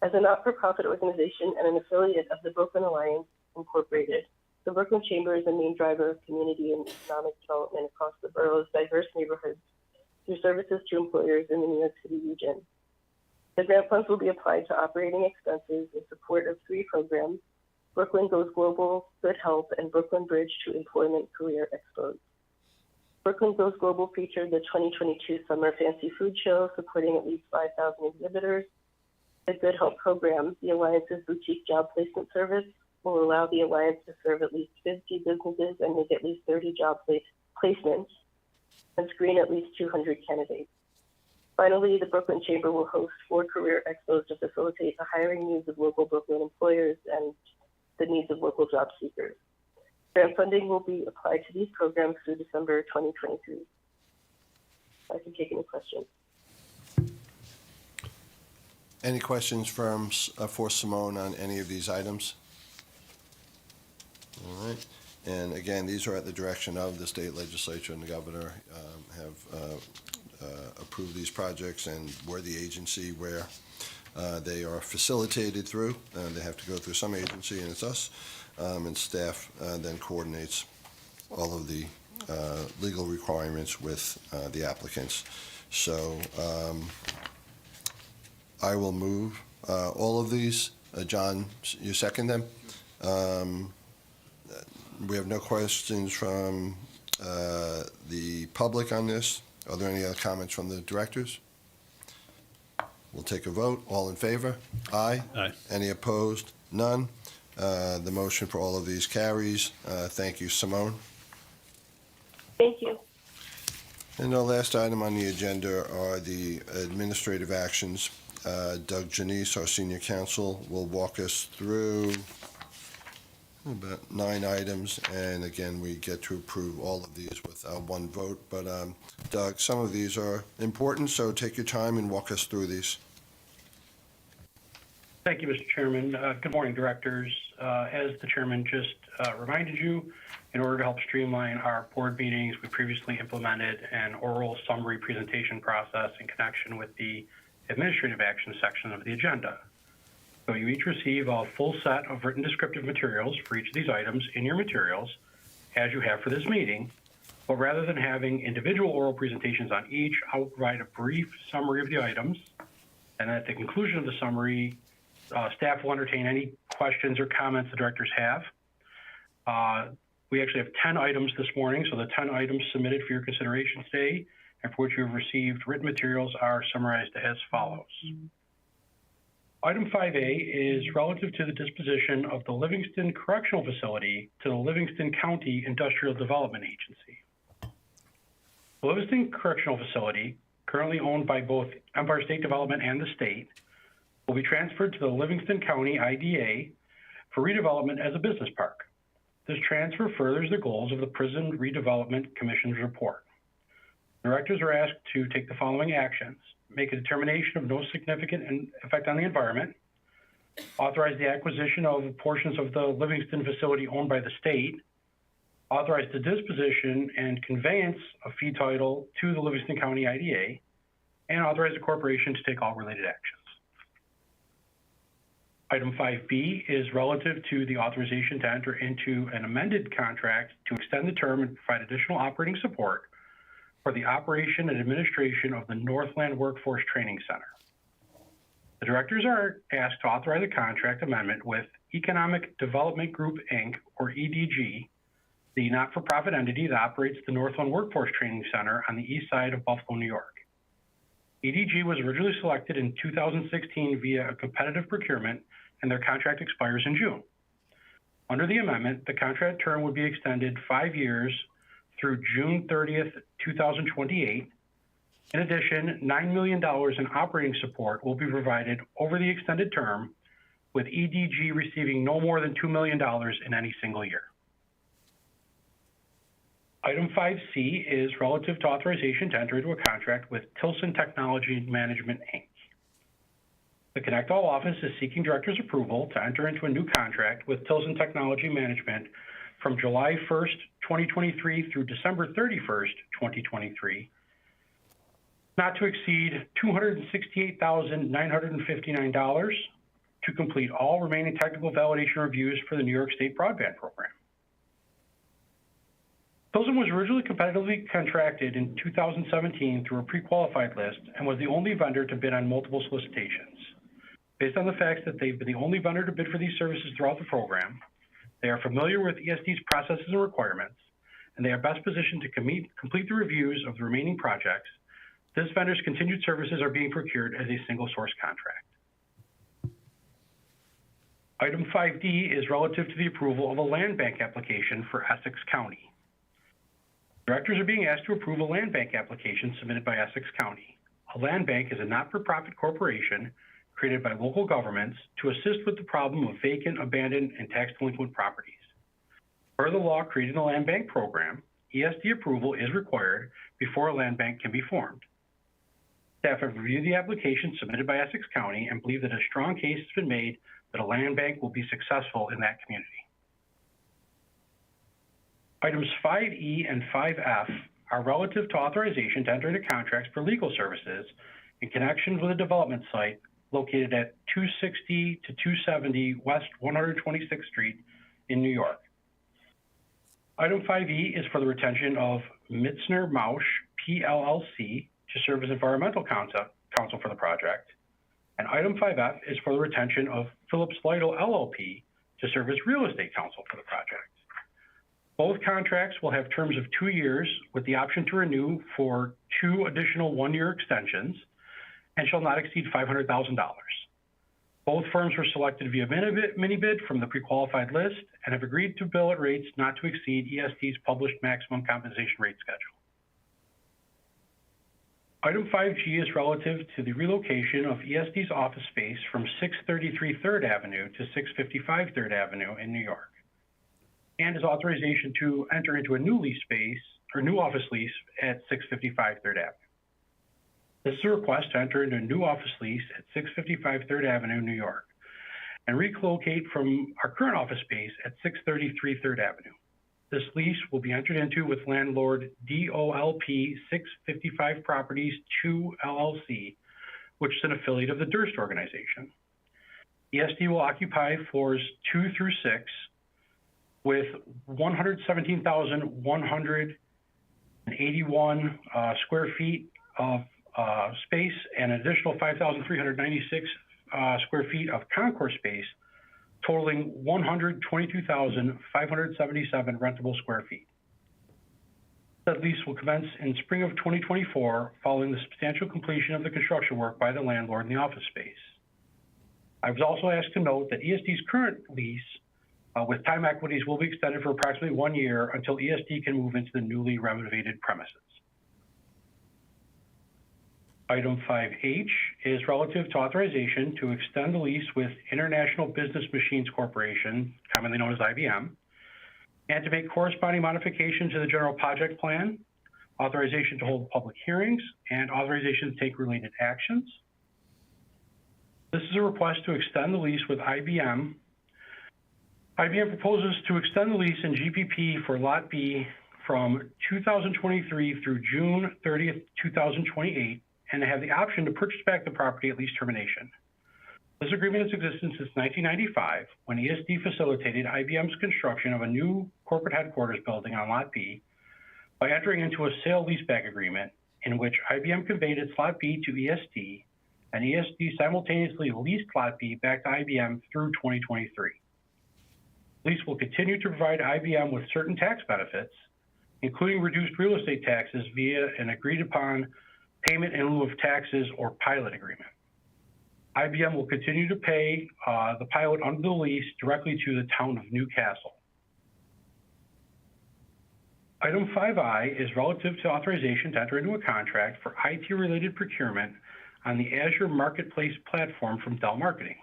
As a not-for-profit organization and an affiliate of the Brooklyn Alliance Incorporated, the Brooklyn Chamber is a main driver of community and economic development across the borough's diverse neighborhoods through services to employers in the New York City region. The grant funds will be applied to operating expenses in support of 3 programs: Brooklyn Goes Global, Good Health, and Brooklyn Bridge to Employment Career Expos. Brooklyn Goes Global featured the 2022 Summer Fancy Food Show, supporting at least 5,000 exhibitors. The Good Help program, the Alliance's boutique job placement service, will allow the Alliance to serve at least 50 businesses and make at least 30 job placements and screen at least 200 candidates. Finally, the Brooklyn Chamber will host 4 career expos to facilitate the hiring needs of local Brooklyn employers and the needs of local job seekers. Grant funding will be applied to these programs through December 2023. I can take any questions. Any questions for Simone on any of these items? All right. And again, these are at the direction of the state legislature, and the governor have approved these projects, and we're the agency where they are facilitated through. They have to go through some agency, and it's us. And staff then coordinates all of the legal requirements with the applicants. So I will move all of these. John, you second them? We have no questions from the public on this. Are there any other comments from the directors? We'll take a vote. All in favor? Aye. Aye. Any opposed? None. The motion for all of these carries. Thank you, Simone. Thank you. And our last item on the agenda are the administrative actions. Doug Janice, our senior counsel, will walk us through about 9 items, and again, we get to approve all of these with one vote. But Doug, some of these are important, so take your time and walk us through these. Thank you, Mr. Chairman. Good morning, directors. As the chairman just reminded you, in order to help streamline our board meetings, we previously implemented an oral summary presentation process in connection with the administrative action section of the agenda. So you each receive a full set of written descriptive materials for each of these items in your materials, as you have for this meeting. But rather than having individual oral presentations on each, I will provide a brief summary of the items. And at the conclusion of the summary, staff will entertain any questions or comments the directors have. We actually have 10 items this morning, so the 10 items submitted for your consideration today and for which you have received written materials are summarized as follows. Item 5A is relative to the disposition of the Livingston Correctional Facility to the Livingston County Industrial Development Agency. The Livingston Correctional Facility, currently owned by both Empire State Development and the state, will be transferred to the Livingston County IDA for redevelopment as a business park. This transfer furthers the goals of the Prison Redevelopment Commission's report. Directors are asked to take the following actions: make a determination of no significant effect on the environment, authorize the acquisition of portions of the Livingston facility owned by the state, authorize the disposition and conveyance of fee title to the Livingston County IDA, and authorize the corporation to take all related actions. Item 5B is relative to the authorization to enter into an amended contract to extend the term and provide additional operating support for the operation and administration of the Northland Workforce Training Center. The directors are asked to authorize a contract amendment with Economic Development Group, Inc., or EDG, the not-for-profit entity that operates the Northland Workforce Training Center on the east side of Buffalo, New York. EDG was originally selected in 2016 via a competitive procurement, and their contract expires in June. Under the amendment, the contract term would be extended 5 years through June 30th, 2028. In addition, $9 million in operating support will be provided over the extended term, with EDG receiving no more than $2 million in any single year. Item 5C is relative to authorization to enter into a contract with Tilson Technology Management, Inc. The Connect All office is seeking director's approval to enter into a new contract with Tilson Technology Management from July 1st, 2023 through December 31st, 2023, not to exceed $268,959 to complete all remaining technical validation reviews for the New York State Broadband Program. Tilson was originally competitively contracted in 2017 through a pre-qualified list and was the only vendor to bid on multiple solicitations. Based on the facts that they've been the only vendor to bid for these services throughout the program, they are familiar with ESD's processes and requirements, and they are best positioned to complete the reviews of the remaining projects. This vendor's continued services are being procured as a single source contract. Item 5D is relative to the approval of a land bank application for Essex County. Directors are being asked to approve a land bank application submitted by Essex County. A land bank is a not-for-profit corporation created by local governments to assist with the problem of vacant, abandoned, and tax delinquent properties. Per the law creating the land bank program, ESD approval is required before a land bank can be formed. Staff have reviewed the application submitted by Essex County and believe that a strong case has been made that a land bank will be successful in that community. Items 5E and 5F are relative to authorization to enter into contracts for legal services in connection with a development site located at 260 to 270 West 126th Street in New York. Item 5E is for the retention of Mitzner Mausch, PLLC, to serve as environmental counsel for the project. And item 5F is for the retention of Phillips Lytle, LLP, to serve as real estate counsel for the project. Both contracts will have terms of 2 years with the option to renew for 2 additional 1-year extensions and shall not exceed $500,000. Both firms were selected via mini bid from the pre-qualified list and have agreed to bill at rates not to exceed ESD's published maximum compensation rate schedule. Item 5G is relative to the relocation of ESD's office space from 633 3rd Avenue to 655 3rd Avenue in New York, and is authorization to enter into a new lease space or new office lease at 655 3rd Avenue. This is a request to enter into a new office lease at 655 3rd Avenue, New York, and relocate from our current office space at 633 3rd Avenue. This lease will be entered into with landlord DOLP 655 Properties 2 LLC, which is an affiliate of the Durst organization. ESD will occupy floors 2 through 6 with 117,181 square feet of space and an additional 5,396 square feet of concourse space, totaling 122,577 rentable square feet. That lease will commence in spring of 2024 following the substantial completion of the construction work by the landlord in the office space. I was also asked to note that ESD's current lease with time equities will be extended for approximately 1 year until ESD can move into the newly renovated premises. Item 5H is relative to authorization to extend the lease with International Business Machines Corporation, commonly known as IBM, and to make corresponding modifications to the general project plan, authorization to hold public hearings, and authorization to take related actions. This is a request to extend the lease with IBM. IBM proposes to extend the lease in GPP for Lot B from 2023 through June 30th, 2028, and to have the option to purchase back the property at lease termination. This agreement has existed since 1995, when ESD facilitated IBM's construction of a new corporate headquarters building on Lot B by entering into a sale-leaseback agreement in which IBM conveyed its Lot B to ESD, and ESD simultaneously leased Lot B back to IBM through 2023. The lease will continue to provide IBM with certain tax benefits, including reduced real estate taxes via an agreed-upon payment in lieu of taxes or pilot agreement. IBM will continue to pay the pilot under the lease directly to the town of Newcastle. Item 5I is relative to authorization to enter into a contract for IT-related procurement on the Azure Marketplace platform from Dell Marketing.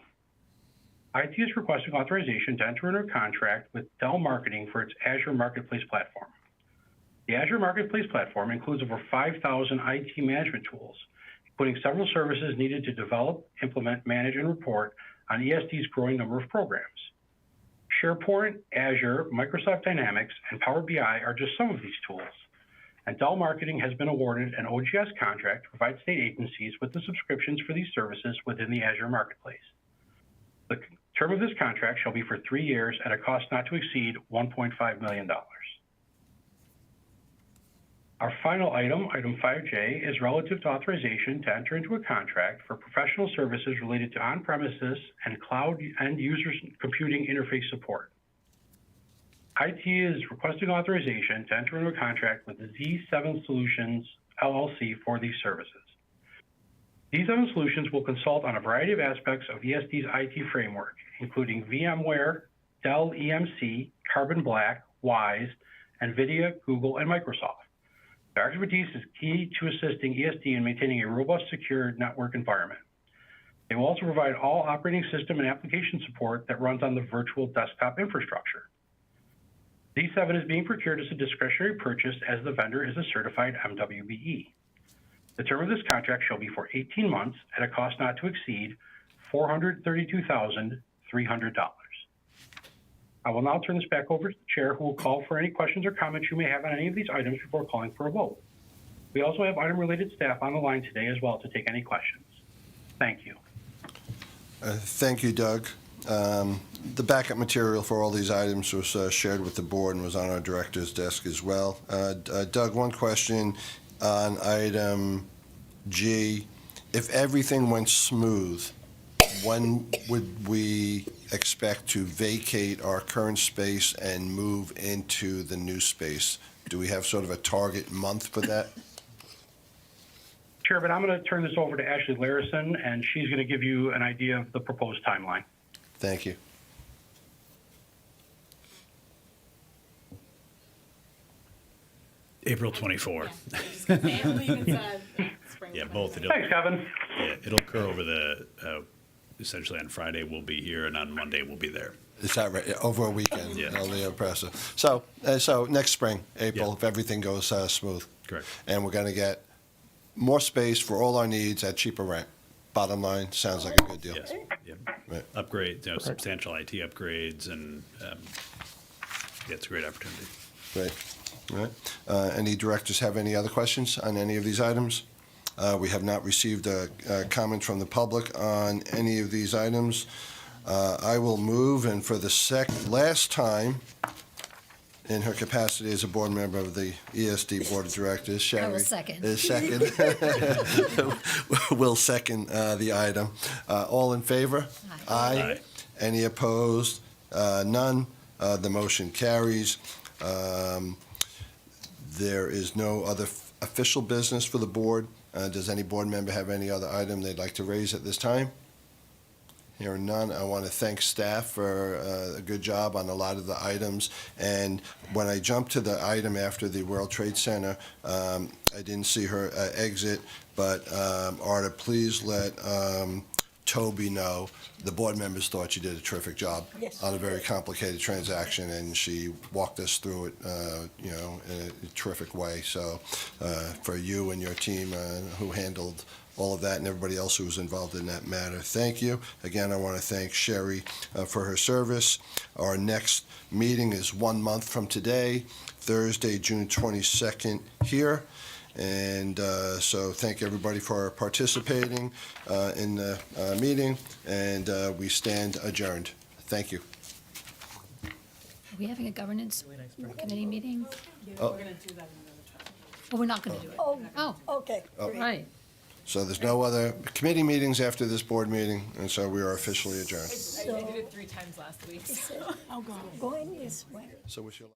IT is requesting authorization to enter into a contract with Dell Marketing for its Azure Marketplace platform. The Azure Marketplace platform includes over 5,000 IT management tools, including several services needed to develop, implement, manage, and report on ESD's growing number of programs. SharePoint, Azure, Microsoft Dynamics, and Power BI are just some of these tools. And Dell Marketing has been awarded an OGS contract to provide state agencies with the subscriptions for these services within the Azure Marketplace. The term of this contract shall be for 3 years at a cost not to exceed $1.5 million. Our final item, item 5J, is relative to authorization to enter into a contract for professional services related to on-premises and cloud end user computing interface support. IT is requesting authorization to enter into a contract with Z7 Solutions LLC for these services. Z7 Solutions will consult on a variety of aspects of ESD's IT framework, including VMware, Dell EMC, Carbon Black, Wise, NVIDIA, Google, and Microsoft. Their expertise is key to assisting ESD in maintaining a robust, secure network environment. They will also provide all operating system and application support that runs on the virtual desktop infrastructure. Z7 is being procured as a discretionary purchase as the vendor is a certified MWBE. The term of this contract shall be for 18 months at a cost not to exceed $432,300. I will now turn this back over to the chair, who will call for any questions or comments you may have on any of these items before calling for a vote. We also have item-related staff on the line today as well to take any questions. Thank you. Thank you, Doug. The backup material for all these items was shared with the board and was on our director's desk as well. Doug, one question on item G. If everything went smooth, when would we expect to vacate our current space and move into the new space? Do we have sort of a target month for that? Chair, but I'm going to turn this over to Ashley Larison, and she's going to give you an idea of the proposed timeline. Thank you. April 24. Yeah, both. Thanks, Kevin. Yeah, it'll occur over the, essentially on Friday we'll be here, and on Monday we'll be there. Is that right? Over a weekend? Yeah. That'll be impressive. So next spring, April, if everything goes smooth. Correct. And we're going to get more space for all our needs at cheaper rent. Bottom line, sounds like a good deal. Yes. Yep. Right. Upgrades, substantial IT upgrades, and it's a great opportunity. Great. All right. Any directors have any other questions on any of these items? We have not received a comment from the public on any of these items. I will move, and for the last time in her capacity as a board member of the ESD Board of Directors, Sherry. I will second. Will second the item. All in favor? Aye. Any opposed? None. The motion carries. There is no other official business for the board. Does any board member have any other item they'd like to raise at this time? Hearing none, I want to thank staff for a good job on a lot of the items. And when I jumped to the item after the World Trade Center, I didn't see her exit, but Arta, please let Toby know the board members thought you did a terrific job on a very complicated transaction, and she walked us through it, in a terrific way. So for you and your team who handled all of that and everybody else who was involved in that matter, thank you. Again, I want to thank Sherry for her service. Our next meeting is 1 month from today, Thursday, June 22nd here. And so thank everybody for participating in the meeting, and we stand adjourned. Thank you. Are we having a governance committee meeting? Oh. We're going to do that another time. Oh, we're not going to do it. Oh, okay. Oh. Great. Right. So there's no other committee meetings after this board meeting, and so we are officially adjourned. I did it 3 times last week. Going this way. So wish you luck.